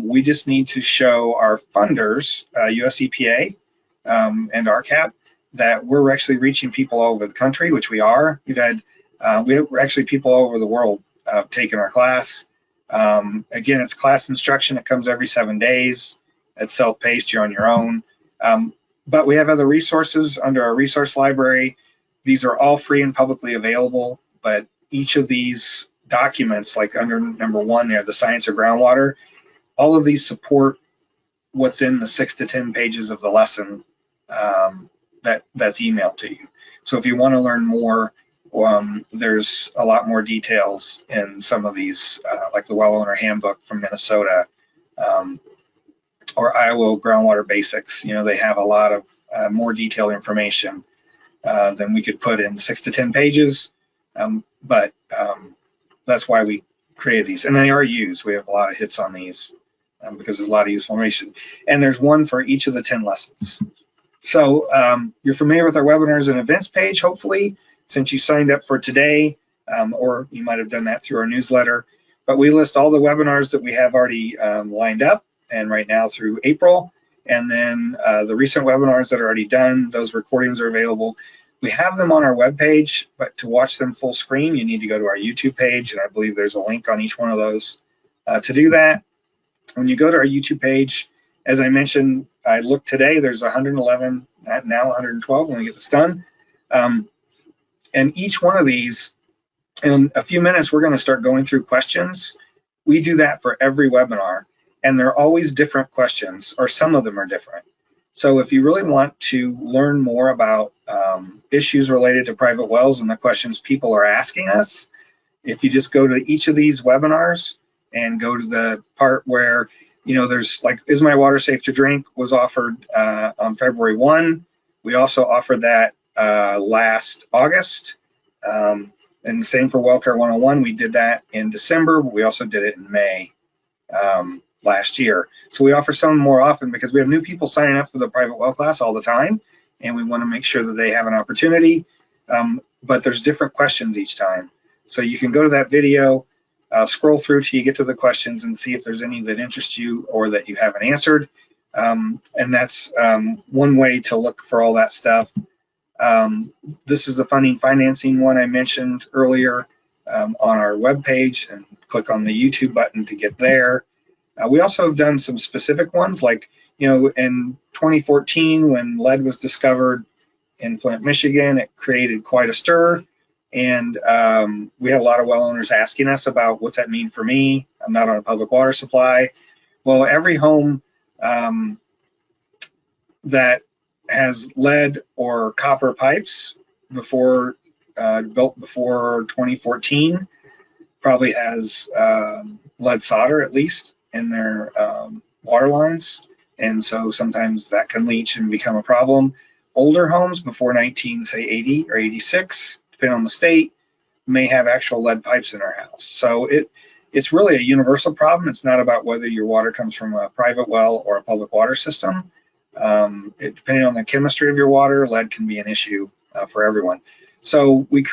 We just need to show our funders, US EPA and RCAP, that we're actually reaching people all over the country, which we are. We're actually people all over the world taking our class. Again, it's class instruction. It comes every 7 days. It's self-paced. You're on your own. But we have other resources under our resource library. These are all free and publicly available, but each of these documents, like under number 1 there, the science of groundwater, all of these support what's in the 6 to 10 pages of the lesson that's emailed to you. So if you want to learn more, there's a lot more details in some of these, like the Well Owner Handbook from Minnesota, or Iowa Groundwater Basics. You know, they have a lot of more detailed information than we could put in 6 to 10 pages, but that's why we created these, and they are used. We have a lot of hits on these because there's a lot of useful information, and there's one for each of the 10 lessons. So you're familiar with our webinars and events page, hopefully, since you signed up for today, or you might have done that through our newsletter. But we list all the webinars that we have already lined up, and right now through April, and then the recent webinars that are already done, those recordings are available. We have them on our webpage, but to watch them full screen, you need to go to our YouTube page, and I believe there's a link on each one of those to do that. When you go to our YouTube page, as I mentioned, I looked today, there's 111, now 112 when we get this done. And each one of these, in a few minutes, we're going to start going through questions. We do that for every webinar, and they're always different questions, or some of them are different. So if you really want to learn more about issues related to private wells and the questions people are asking us, if you just go to each of these webinars and go to the part where, you know, there's like, is my water safe to drink, was offered on February 1. We also offered that last August. And same for WellCare 101. We did that in December, but we also did it in May last year. So we offer some more often because we have new people signing up for the private well class all the time, and we want to make sure that they have an opportunity. But there's different questions each time. So you can go to that video, scroll through till you get to the questions and see if there's any that interest you or that you haven't answered. And that's one way to look for all that stuff. This is the funding financing one I mentioned earlier on our webpage, and click on the YouTube button to get there. We also have done some specific ones, like, you know, in 2014 when lead was discovered in Flint, Michigan, it created quite a stir. And we had a lot of well owners asking us about, what's that mean for me? I'm not on a public water supply. Well, every home that has lead or copper pipes built before 2014 probably has lead solder at least in their water lines. And so sometimes that can leach and become a problem. Older homes before 1980 or 86, depending on the state, may have actual lead pipes in their house. So it's really a universal problem. It's not about whether your water comes from a private well or a public water system. Depending on the chemistry of your water, lead can be an issue for everyone. So we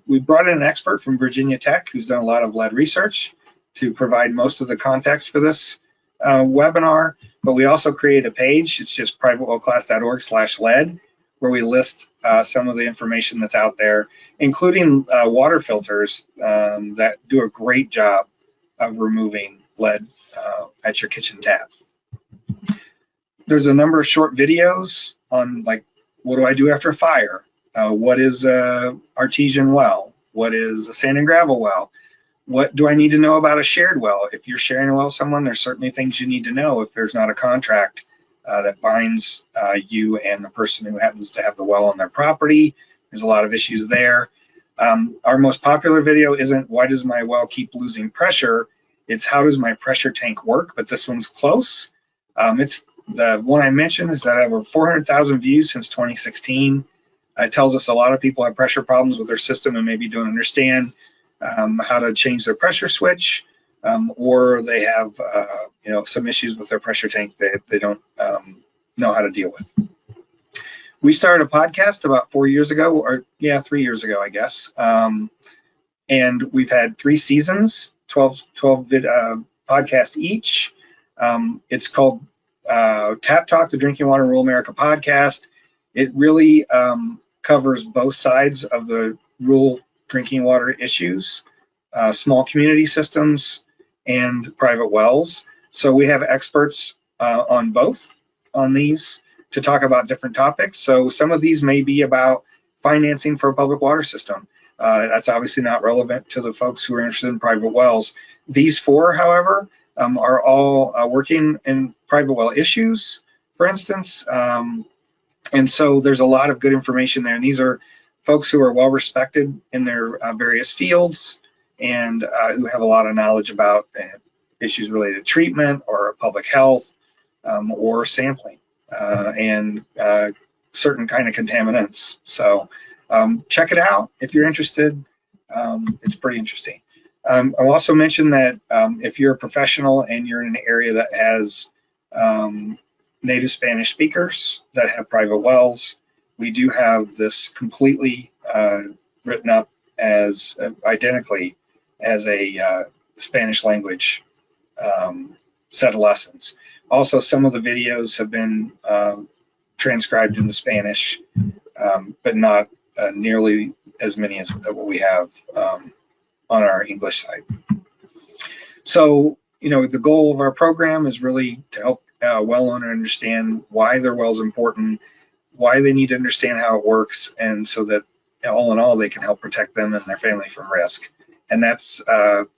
we brought in an expert from Virginia Tech who's done a lot of lead research to provide most of the context for this webinar, but we also created a page. It's just privatewellclass.org/lead, where we list some of the information that's out there, including water filters that do a great job of removing lead at your kitchen tap. There's a number of short videos on, like, what do I do after a fire? What is an artesian well? What is a sand and gravel well? What do I need to know about a shared well? If you're sharing a well with someone, there's certainly things you need to know if there's not a contract that binds you and the person who happens to have the well on their property. There's a lot of issues there. Our most popular video isn't why does my well keep losing pressure? It's how does my pressure tank work? But this one's close. It's the one I mentioned is that over 400,000 views since 2016. It tells us a lot of people have pressure problems with their system and maybe don't understand how to change their pressure switch, or they have some issues with their pressure tank that they don't know how to deal with. We started a podcast about 4 years ago, or 3 years ago, I guess. And we've had 3 seasons, 12 podcasts each. It's called Tap Talk, the Drinking Water Rural America podcast. It really covers both sides of the rural drinking water issues. small community systems, and private wells. So we have experts on both on these to talk about different topics. So some of these may be about financing for a public water system. That's obviously not relevant to the folks who are interested in private wells. These four, however, are all working in private well issues, for instance. And so there's a lot of good information there. And these are folks who are well respected in their various fields and who have a lot of knowledge about issues related to treatment or public health or sampling and certain kind of contaminants. So check it out if you're interested. It's pretty interesting. I'll also mention that if you're a professional and you're in an area that has native Spanish speakers that have private wells, we do have this completely written up as identically as a Spanish language set of lessons. Also, some of the videos have been transcribed into Spanish, but not nearly as many as what we have on our English side. So, the goal of our program is really to help a well owner understand why their well is important, why they need to understand how it works, and so that all in all, they can help protect them and their family from risk. And that's our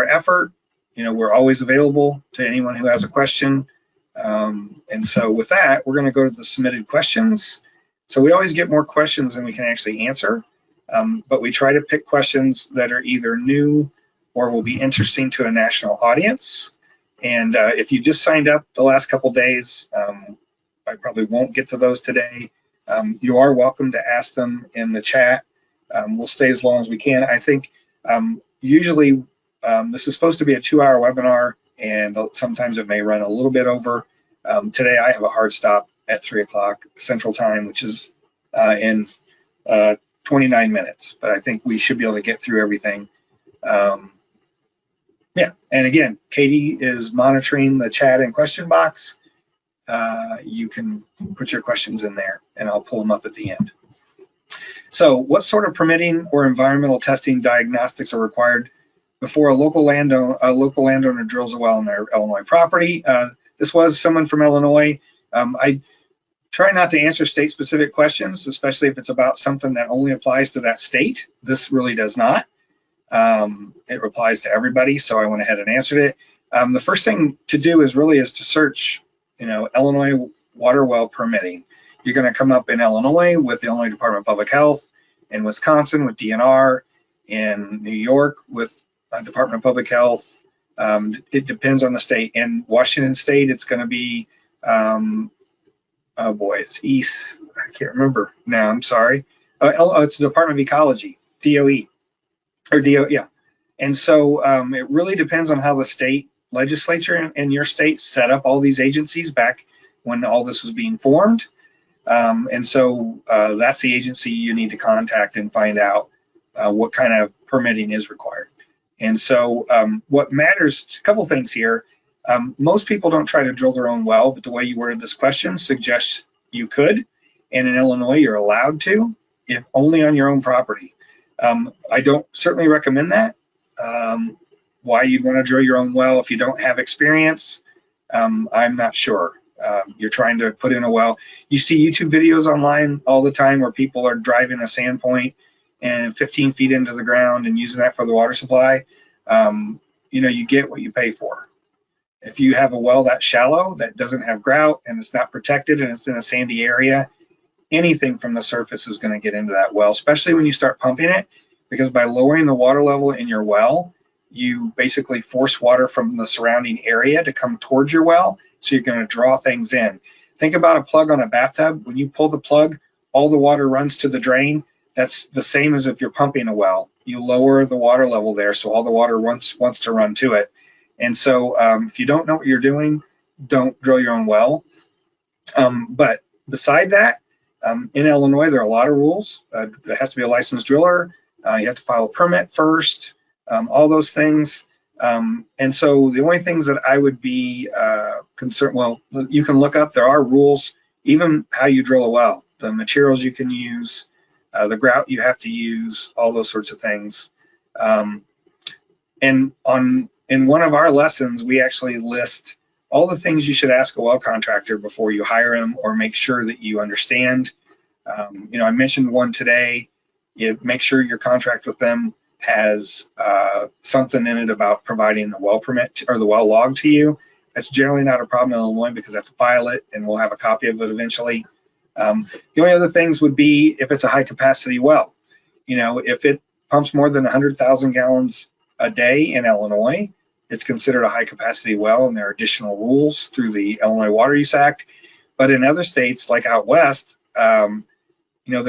effort. We're always available to anyone who has a question. And so with that, we're going to go to the submitted questions. So we always get more questions than we can actually answer, but we try to pick questions that are either new or will be interesting to a national audience. And if you just signed up the last couple days, I probably won't get to those today. You are welcome to ask them in the chat. We'll stay as long as we can. I think usually this is supposed to be a 2-hour webinar, and sometimes it may run a little bit over. Today I have a hard stop at 3 o'clock Central Time, which is in 29 minutes, but I think we should be able to get through everything. Yeah, and again, Katie is monitoring the chat and question box. You can put your questions in there and I'll pull them up at the end. So what sort of permitting or environmental testing diagnostics are required before a local landowner drills a well on their Illinois property? This was someone from Illinois. I try not to answer state-specific questions, especially if it's about something that only applies to that state. This really does not. It applies to everybody, so I went ahead and answered it. The first thing to do is to search, Illinois water well permitting. You're going to come up in Illinois with the Illinois Department of Public Health, in Wisconsin with DNR, in New York with Department of Public Health. It depends on the state. In Washington State, it's going to be, oh boy, it's East. I can't remember now. I'm sorry. It's the Department of Ecology, DOE, or DO, yeah. And so it really depends on how the state legislature in your state set up all these agencies back when all this was being formed. And so that's the agency you need to contact and find out what kind of permitting is required. And so what matters, a couple things here. Most people don't try to drill their own well, but the way you worded this question suggests you could. And in Illinois, you're allowed to, if only on your own property. I don't certainly recommend that. Why you'd want to drill your own well if you don't have experience, I'm not sure. You're trying to put in a well. You see YouTube videos online all the time where people are driving a sand point and 15 feet into the ground and using that for the water supply. You get what you pay for. If you have a well that shallow, that doesn't have grout and it's not protected and it's in a sandy area, anything from the surface is going to get into that well, especially when you start pumping it, because by lowering the water level in your well, you basically force water from the surrounding area to come towards your well, so you're going to draw things in. Think about a plug on a bathtub. When you pull the plug, all the water runs to the drain. That's the same as if you're pumping a well. You lower the water level there, so all the water wants to run to it. And so if you don't know what you're doing, don't drill your own well. But beside that, in Illinois, there are a lot of rules. There has to be a licensed driller. You have to file a permit first, all those things. And so the only things that I would be concerned, well, you can look up, there are rules, even how you drill a well, the materials you can use, the grout you have to use, all those sorts of things. And in one of our lessons, we actually list all the things you should ask a well contractor before you hire him, or make sure that you understand. I mentioned one today. Make sure your contract with them has something in it about providing the well permit or the well log to you. That's generally not a problem in Illinois because that's a pilot, and we'll have a copy of it eventually. The only other things would be if it's a high capacity well. If it pumps more than 100,000 gallons a day in Illinois, it's considered a high capacity well, and there are additional rules through the Illinois Water Use Act. But in other states, like out west, there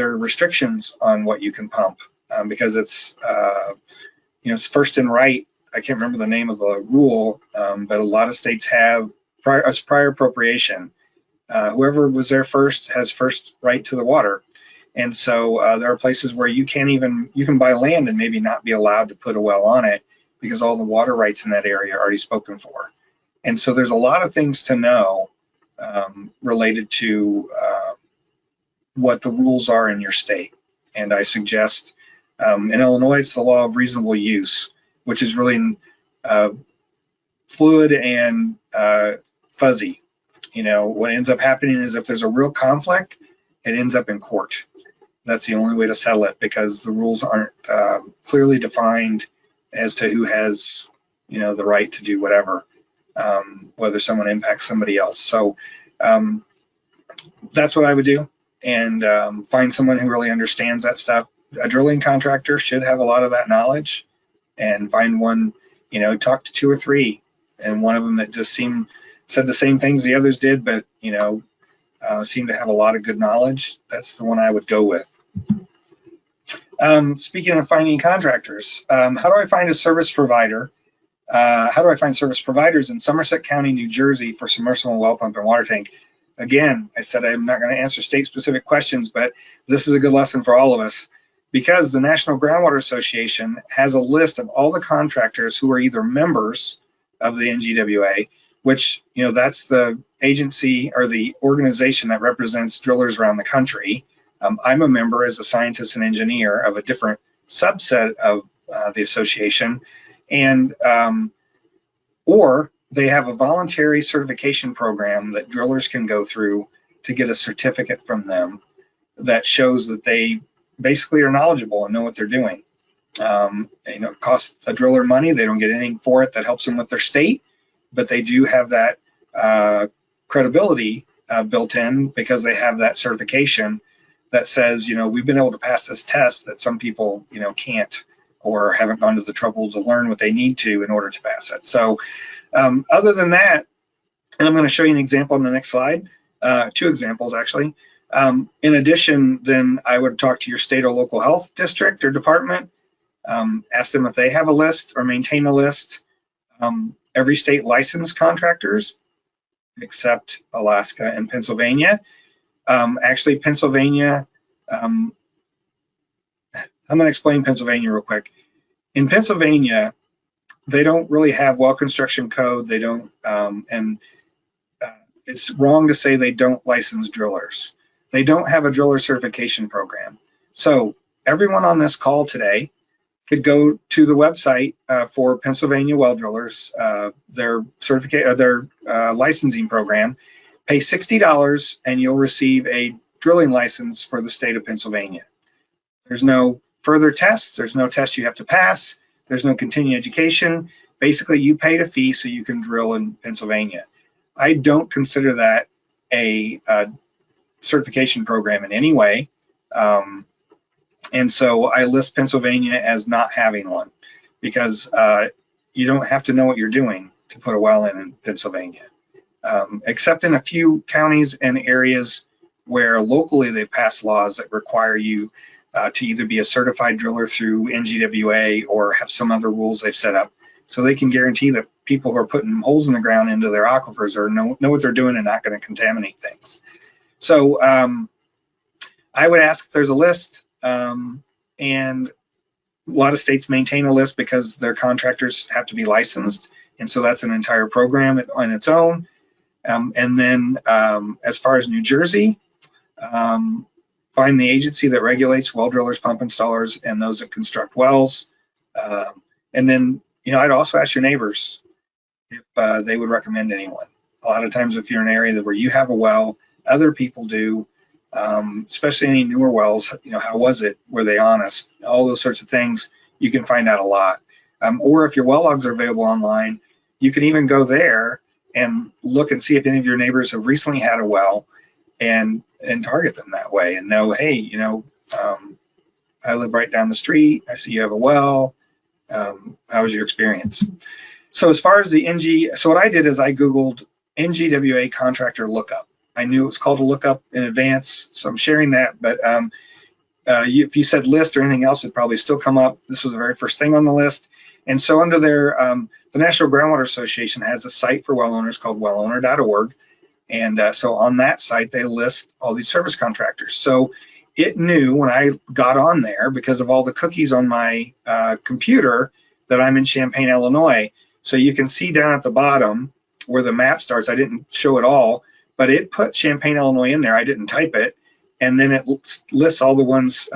are restrictions on what you can pump because it's first and right. I can't remember the name of the rule, but a lot of states have prior appropriation. Whoever was there first has first right to the water. And so there are places where you can buy land and maybe not be allowed to put a well on it because all the water rights in that area are already spoken for. And so there's a lot of things to know related to what the rules are in your state. And I suggest in Illinois, it's the law of reasonable use, which is really fluid and fuzzy. What ends up happening is if there's a real conflict, it ends up in court. That's the only way to settle it because the rules aren't clearly defined as to who has, the right to do whatever, whether someone impacts somebody else. So that's what I would do, and find someone who really understands that stuff. A drilling contractor should have a lot of that knowledge, and find one, talk to 2 or 3, and one of them that just said the same things the others did, but seemed to have a lot of good knowledge. That's the one I would go with. Speaking of finding contractors, how do I find a service provider? How do I find service providers in Somerset County, New Jersey for submersible well pump and water tank? Again, I said I'm not going to answer state-specific questions, but this is a good lesson for all of us because the National Groundwater Association has a list of all the contractors who are either members of the NGWA, which, that's the agency or the organization that represents drillers around the country. I'm a member as a scientist and engineer of a different subset of the association, and or they have a voluntary certification program that drillers can go through to get a certificate from them that shows that they basically are knowledgeable and know what they're doing. It costs a driller money. They don't get anything for it that helps them with their state, but they do have that credibility built in because they have that certification that says, we've been able to pass this test that some people, can't or haven't gone to the trouble to learn what they need to in order to pass it. So other than that, and I'm going to show you an example on the next slide, 2 examples actually. In addition, then I would talk to your state or local health district or department, ask them if they have a list or maintain a list. Every state licensed contractors except Alaska and Pennsylvania. Actually, Pennsylvania, I'm going to explain Pennsylvania real quick. In Pennsylvania, they don't really have well construction code. They don't, it's wrong to say they don't license drillers. They don't have a driller certification program. So everyone on this call today could go to the website for Pennsylvania well drillers, their certificate, their licensing program, pay $60 and you'll receive a drilling license for the state of Pennsylvania. There's no further tests. There's no tests you have to pass. There's no continuing education. Basically, you paid a fee so you can drill in Pennsylvania. I don't consider that a certification program in any way. And so I list Pennsylvania as not having one because you don't have to know what you're doing to put a well in Pennsylvania, except in a few counties and areas where locally they passed laws that require you to either be a certified driller through NGWA or have some other rules they've set up so they can guarantee that people who are putting holes in the ground into their aquifers are know what they're doing and not going to contaminate things. So I would ask if there's a list, and a lot of states maintain a list because their contractors have to be licensed, and so that's an entire program on its own. And then as far as New Jersey, find the agency that regulates well drillers, pump installers, and those that construct wells. And then, I'd also ask your neighbors if they would recommend anyone. A lot of times if you're in an area where you have a well, other people do, especially any newer wells, how was it? Were they honest? All those sorts of things, you can find out a lot. Or if your well logs are available online, you can even go there and look and see if any of your neighbors have recently had a well and target them that way and know, hey, I live right down the street. I see you have a well. How was your experience? So as far as the NG, so what I did is I Googled NGWA contractor lookup. I knew it was called a lookup in advance, so I'm sharing that. But if you said list or anything else, it'd probably still come up. This was the very first thing on the list. And so under there, the National Groundwater Association has a site for well owners called wellowner.org. And so on that site, they list all these service contractors. So it knew when I got on there, because of all the cookies on my computer, that I'm in Champaign, Illinois. So you can see down at the bottom where the map starts. I didn't show it all, but it put Champaign, Illinois in there. I didn't type it. And then it lists all the ones.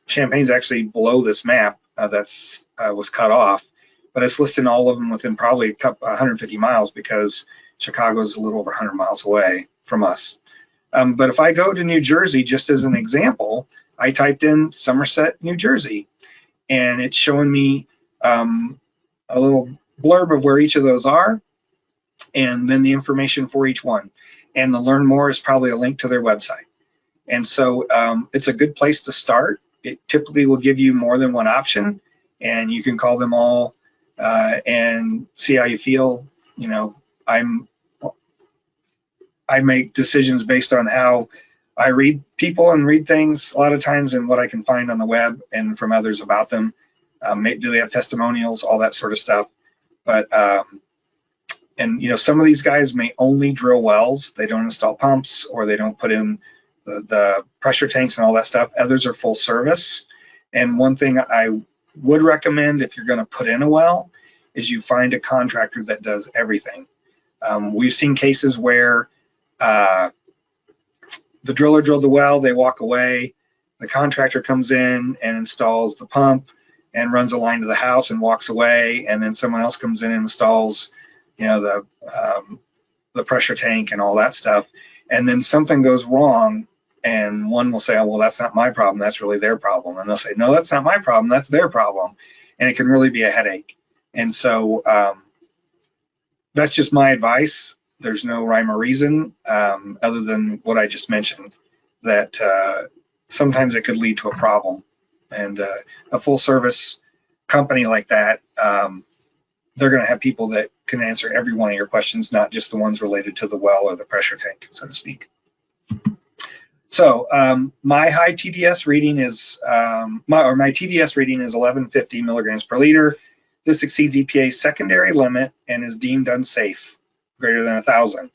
Champaign's actually below this map that's was cut off, but it's listing all of them within probably 150 miles because Chicago's a little over 100 miles away from us. But if I go to New Jersey, just as an example, I typed in Somerset, New Jersey, and it's showing me a little blurb of where each of those are, and then the information for each one. And the learn more is probably a link to their website. And so it's a good place to start. It typically will give you more than one option, and you can call them all and see how you feel. I make decisions based on how I read people and read things a lot of times and what I can find on the web and from others about them. Do they have testimonials, all that sort of stuff. But, some of these guys may only drill wells. They don't install pumps, or they don't put in the pressure tanks and all that stuff. Others are full service. And one thing I would recommend if you're going to put in a well is you find a contractor that does everything. We've seen cases where the driller drilled the well, they walk away, the contractor comes in and installs the pump and runs a line to the house and walks away, and then someone else comes in and installs the pressure tank and all that stuff, and then something goes wrong, and one will say, oh, well, that's not my problem, that's really their problem. And they'll say, no, that's not my problem, that's their problem. And it can really be a headache. And so that's just my advice. There's no rhyme or reason other than what I just mentioned, that sometimes it could lead to a problem. And a full service company like that, they're going to have people that can answer every one of your questions, not just the ones related to the well or the pressure tank, so to speak. So my high TDS reading is, my TDS reading is 1150 milligrams per liter. This exceeds EPA's secondary limit and is deemed unsafe, greater than 1,000.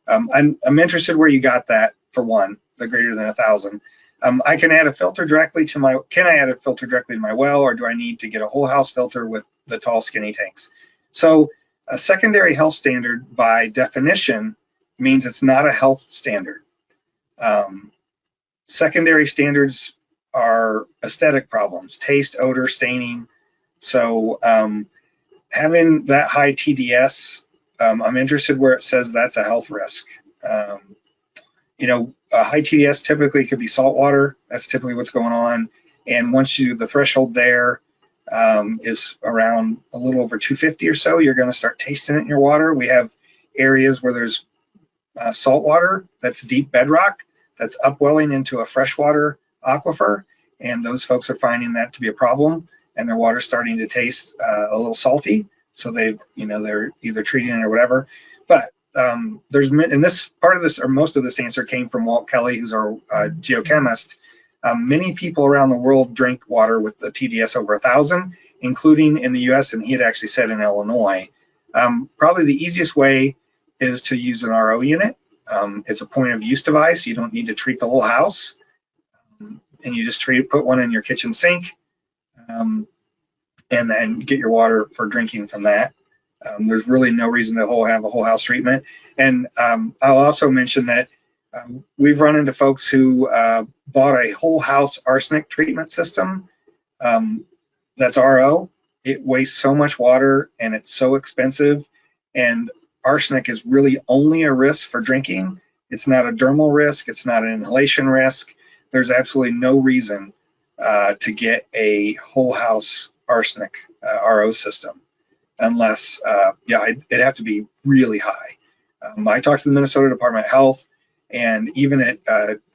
I'm interested where you got that, for one, the greater than 1,000. I can add a filter directly to my, can I add a filter directly to my well, or do I need to get a whole house filter with the tall skinny tanks? So a secondary health standard by definition means it's not a health standard. Secondary standards are aesthetic problems, taste, odor, staining. So having that high TDS, I'm interested where it says that's a health risk. A high TDS typically could be salt water. That's typically what's going on. And once the threshold there is around a little over 250 or so, you're going to start tasting it in your water. We have areas where there's salt water that's deep bedrock that's upwelling into a freshwater aquifer, and those folks are finding that to be a problem, and their water's starting to taste a little salty. So they're either treating it or whatever. But there's, and this part of this, or most of this answer came from Walt Kelly, who's our geochemist. Many people around the world drink water with the TDS over 1,000, including in the US, and he had actually said in Illinois. Probably the easiest way is to use an RO unit. It's a point of use device. You don't need to treat the whole house. And you just put one in your kitchen sink and then get your water for drinking from that. There's really no reason to have a whole house treatment. And I'll also mention that we've run into folks who bought a whole house arsenic treatment system that's RO, it wastes so much water and it's so expensive. And arsenic is really only a risk for drinking. It's not a dermal risk. It's not an inhalation risk. There's absolutely no reason to get a whole house arsenic RO system unless, it'd have to be really high. I talked to the Minnesota Department of Health, and even at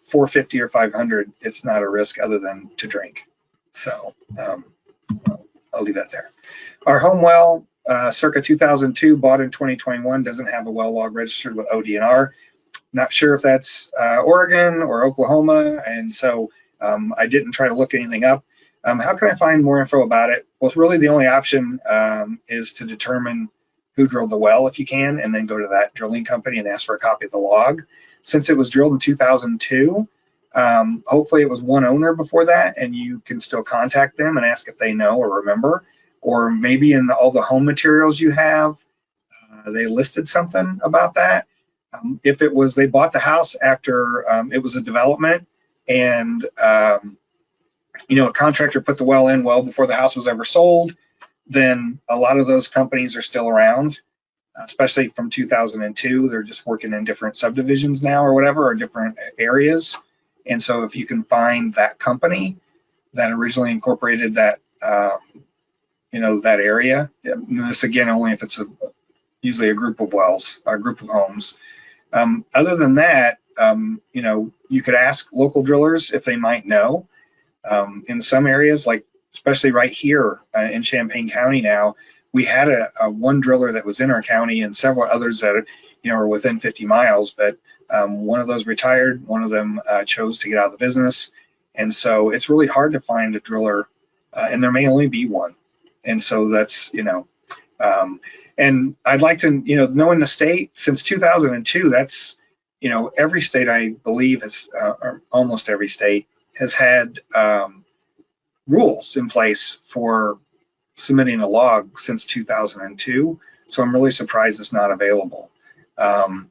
450 or 500, it's not a risk other than to drink. So I'll leave that there. Our home well, circa 2002, bought in 2021, doesn't have a well log registered with ODNR. Not sure if that's Oregon or Oklahoma, and so I didn't try to look anything up. How can I find more info about it? Well, really the only option is to determine who drilled the well, if you can, and then go to that drilling company and ask for a copy of the log. Since it was drilled in 2002, hopefully it was one owner before that, and you can still contact them and ask if they know or remember, or maybe in all the home materials you have, they listed something about that. If it was they bought the house after it was a development, and a contractor put the well in well before the house was ever sold, then a lot of those companies are still around, especially from 2002. They're just working in different subdivisions now or whatever, or different areas. And so if you can find that company that originally incorporated that, that area, this again, only if it's usually a group of wells, a group of homes. Other than that, you could ask local drillers if they might know. In some areas, like especially right here in Champaign County now, we had a one driller that was in our county and several others that are within 50 miles, but one of those retired, one of them chose to get out of the business. And so it's really hard to find a driller, and there may only be one. And so that's, and I'd like to, knowing the state since 2002, that's, every state I believe has, or almost every state has had rules in place for submitting a log since 2002. So I'm really surprised it's not available. And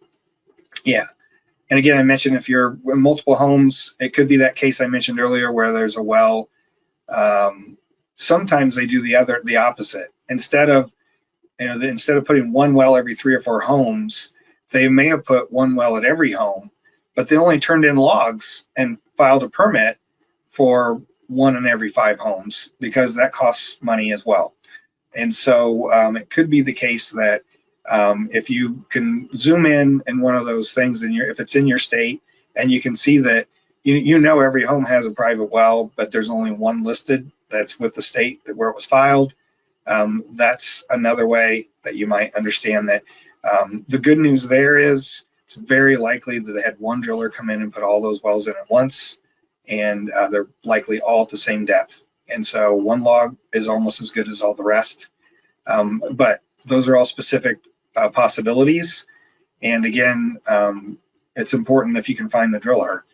again, I mentioned if you're in multiple homes, it could be that case I mentioned earlier where there's a well. Sometimes they do the opposite. Instead of putting one well every 3 or 4 homes, they may have put one well at every home, but they only turned in logs and filed a permit for 1 in every 5 homes, because that costs money as well. And so it could be the case that if you can zoom in one of those things, if it's in your state and you can see that every home has a private well, but there's only one listed that's with the state where it was filed, that's another way that you might understand that. The good news there is it's very likely that they had one driller come in and put all those wells in at once, and they're likely all at the same depth. And so one log is almost as good as all the rest. But those are all specific possibilities. And again, it's important if you can find the driller.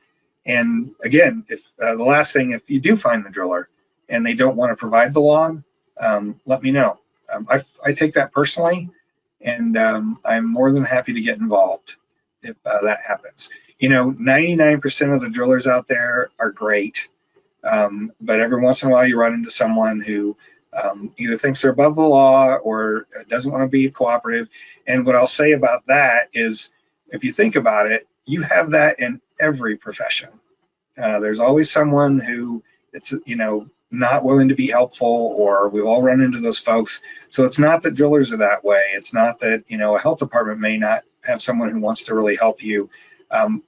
And again, if the last thing, if you do find the driller and they don't want to provide the log, let me know. I take that personally, and I'm more than happy to get involved if that happens. 99% of the drillers out there are great, but every once in a while you run into someone who either thinks they're above the law or doesn't want to be cooperative. And what I'll say about that is, if you think about it, you have that in every profession. There's always someone who it's not willing to be helpful, or we've all run into those folks. So it's not that drillers are that way. It's not that a health department may not have someone who wants to really help you.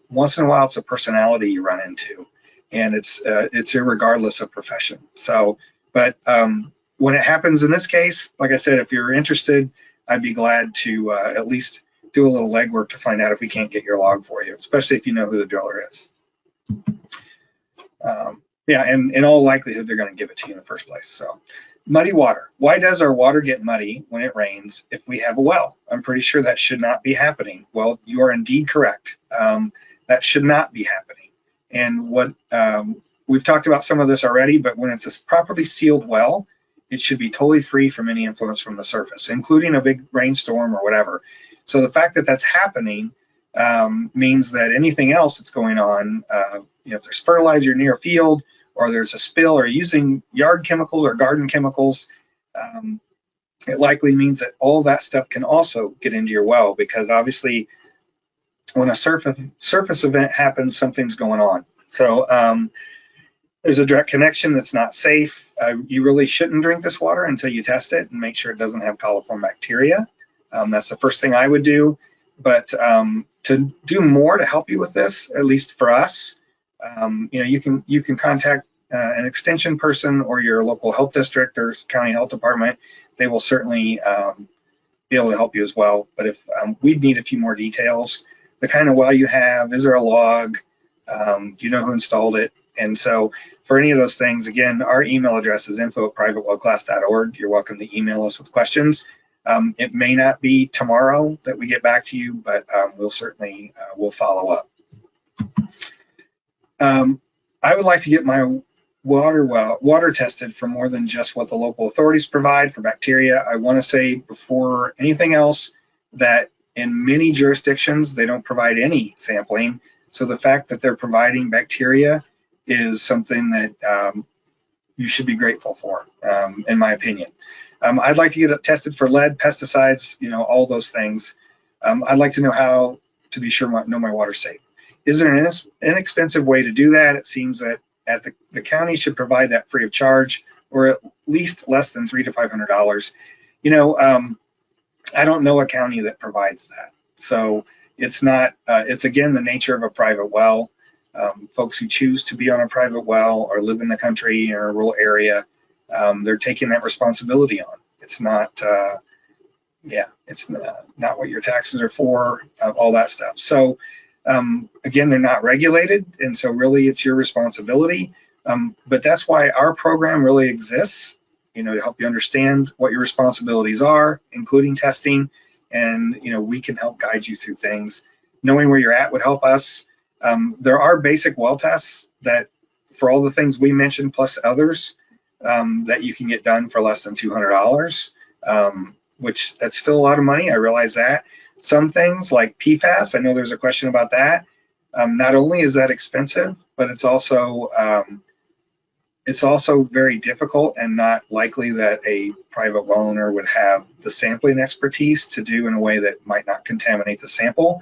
Once in a while, it's a personality you run into, and it's irregardless of profession. So, but when it happens in this case, like I said, if you're interested, I'd be glad to at least do a little legwork to find out if we can't get your log for you, especially if you know who the driller is. And in all likelihood, they're going to give it to you in the first place. So, muddy water. Why does our water get muddy when it rains if we have a well? I'm pretty sure that should not be happening. Well, you are indeed correct. That should not be happening. And what we've talked about some of this already, but when it's a properly sealed well, it should be totally free from any influence from the surface, including a big rainstorm or whatever. So the fact that that's happening means that anything else that's going on, if there's fertilizer near a field, or there's a spill, or using yard chemicals or garden chemicals, it likely means that all that stuff can also get into your well, because obviously when a surface event happens, something's going on. So there's a direct connection that's not safe. You really shouldn't drink this water until you test it and make sure it doesn't have coliform bacteria. That's the first thing I would do. But to do more to help you with this, at least for us, you can contact an extension person or your local health district or county health department. They will certainly be able to help you as well. But if we'd need a few more details, the kind of well you have, is there a log? Do you know who installed it? And so for any of those things, again, our email address is info@privatewellclass.org. You're welcome to email us with questions. It may not be tomorrow that we get back to you, but we'll certainly we'll follow up. I would like to get my water tested for more than just what the local authorities provide for bacteria. I want to say before anything else that in many jurisdictions, they don't provide any sampling. So the fact that they're providing bacteria is something that you should be grateful for, in my opinion. I'd like to get it tested for lead, pesticides, all those things. I'd like to know how to be sure know my water's safe. Is there an inexpensive way to do that? It seems that the county should provide that free of charge, or at least less than $300 to $500. I don't know a county that provides that. So it's not, it's again, the nature of a private well. Folks who choose to be on a private well or live in the country or a rural area, they're taking that responsibility on. It's not, it's not what your taxes are for, all that stuff. So again, they're not regulated, and so really it's your responsibility. But that's why our program really exists, to help you understand what your responsibilities are, including testing, and we can help guide you through things. Knowing where you're at would help us. There are basic well tests that, for all the things we mentioned plus others, that you can get done for less than $200, which that's still a lot of money. I realize that. Some things like PFAS, I know there's a question about that. Not only is that expensive, but it's also very difficult and not likely that a private well owner would have the sampling expertise to do in a way that might not contaminate the sample.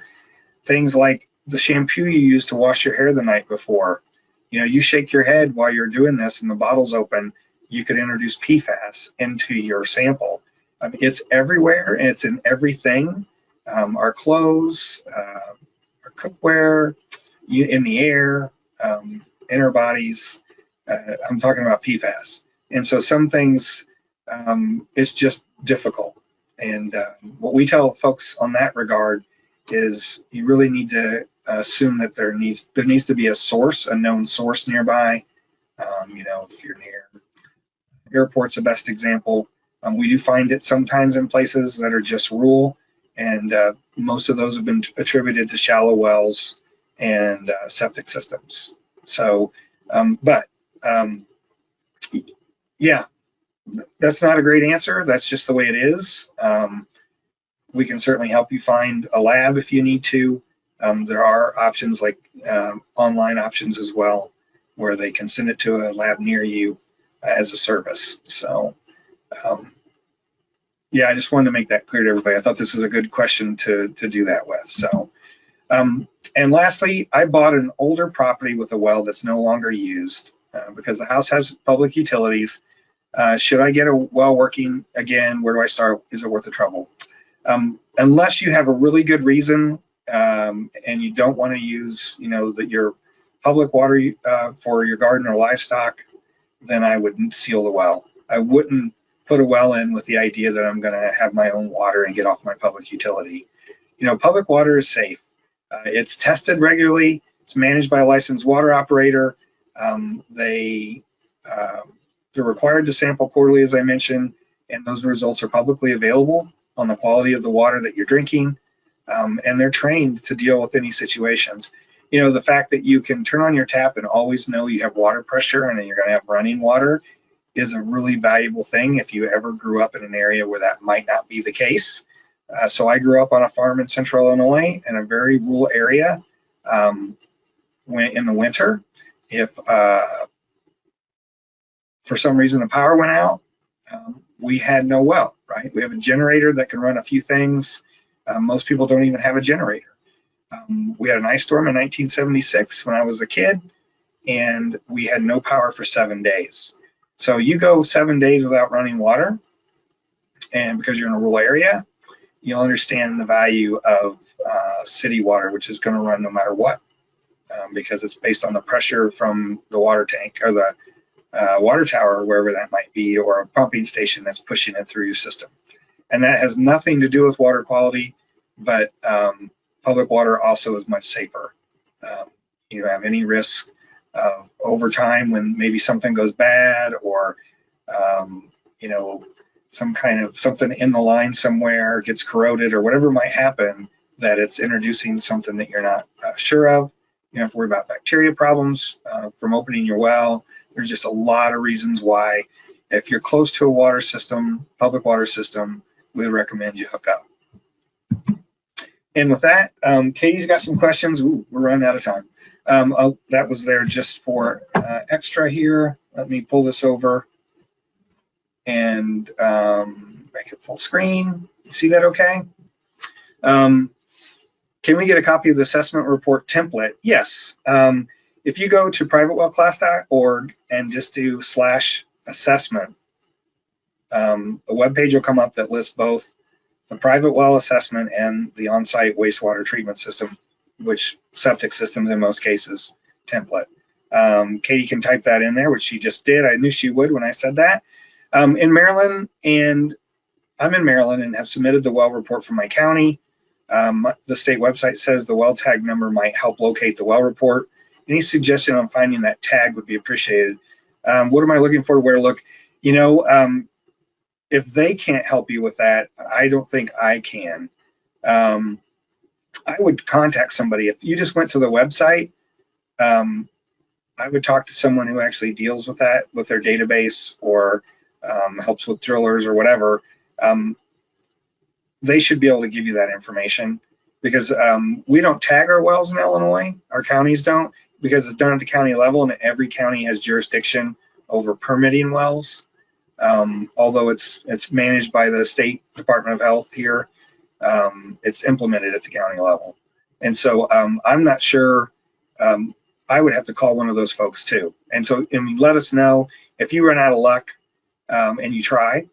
Things like the shampoo you use to wash your hair the night before. You shake your head while you're doing this and the bottle's open, you could introduce PFAS into your sample. It's everywhere and it's in everything. Our clothes, our cookware, in the air, in our bodies. I'm talking about PFAS. And so some things, it's just difficult. And what we tell folks on that regard is you really need to assume that there needs to be a source, a known source nearby. If you're near airport's the best example. We do find it sometimes in places that are just rural, and most of those have been attributed to shallow wells and septic systems. So, yeah, that's not a great answer. That's just the way it is. We can certainly help you find a lab if you need to. There are options like online options as well, where they can send it to a lab near you as a service. So, yeah, I just wanted to make that clear to everybody. I thought this is a good question to do that with. So, and lastly, I bought an older property with a well that's no longer used because the house has public utilities. Should I get a well working again? Where do I start? Is it worth the trouble? Unless you have a really good reason and you don't want to use, your public water for your garden or livestock, then I wouldn't seal the well. I wouldn't put a well in with the idea that I'm going to have my own water and get off my public utility. Public water is safe. It's tested regularly. It's managed by a licensed water operator. They're required to sample quarterly, as I mentioned, and those results are publicly available on the quality of the water that you're drinking, and they're trained to deal with any situations. The fact that you can turn on your tap and always know you have water pressure and you're going to have running water is a really valuable thing if you ever grew up in an area where that might not be the case. So I grew up on a farm in central Illinois in a very rural area. When in the winter, if for some reason the power went out, we had no well, right? We have a generator that can run a few things. Most people don't even have a generator. We had an ice storm in 1976 when I was a kid, and we had no power for 7 days. So you go 7 days without running water, and because you're in a rural area, you'll understand the value of city water, which is going to run no matter what, because it's based on the pressure from the water tank or the water tower, wherever that might be, or a pumping station that's pushing it through your system. And that has nothing to do with water quality, but public water also is much safer. You don't have any risk of over time when maybe something goes bad, or you know, some kind of something in the line somewhere gets corroded or whatever might happen, that it's introducing something that you're not sure of. You don't have to worry about bacteria problems from opening your well. There's just a lot of reasons why, if you're close to a water system, public water system, we would recommend you hook up. And with that, Katie's got some questions. Ooh, we're running out of time. That was there just for extra here. Let me pull this over and make it full screen. See that okay? Can we get a copy of the assessment report template? Yes. If you go to privatewellclass.org and just do /assessment, a web page will come up that lists both the private well assessment and the on-site wastewater treatment system, which septic systems in most cases, template. Katie can type that in there, which she just did. I knew she would when I said that. In Maryland, and I'm in Maryland and have submitted the well report from my county. The state website says the well tag number might help locate the well report. Any suggestion on finding that tag would be appreciated. What am I looking for? Where to look? You know, if they can't help you with that, I don't think I can. I would contact somebody. If you just went to the website, I would talk to someone who actually deals with that, with their database, or helps with drillers or whatever. They should be able to give you that information, because we don't tag our wells in Illinois. Our counties don't, because it's done at the county level, and every county has jurisdiction over permitting wells. Although it's managed by the State Department of Health here, it's implemented at the county level. And so I'm not sure. I would have to call one of those folks too. And so let us know if you run out of luck and you try,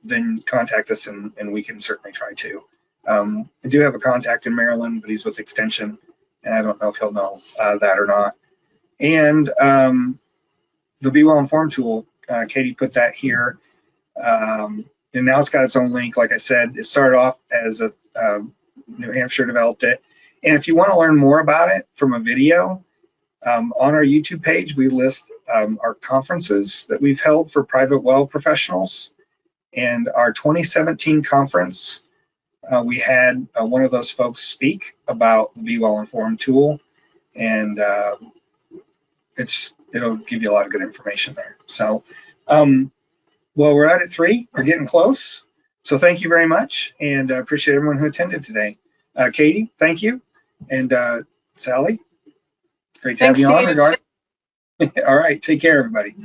then contact us and we can certainly try too. I do have a contact in Maryland, but he's with Extension, and I don't know if he'll know that or not. And the Be Well Informed tool, Katie put that here, and now it's got its own link. Like I said, it started off as a New Hampshire developed it. And if you want to learn more about it from a video, on our YouTube page, we list our conferences that we've held for private well professionals. And our 2017 conference, we had one of those folks speak about the Be Well Informed tool, and it'll give you a lot of good information there. So, well, we're out at 3. We're getting close. So thank you very much, and I appreciate everyone who attended today. Katie, thank you, and Sally, great to have you on. All right, take care, everybody.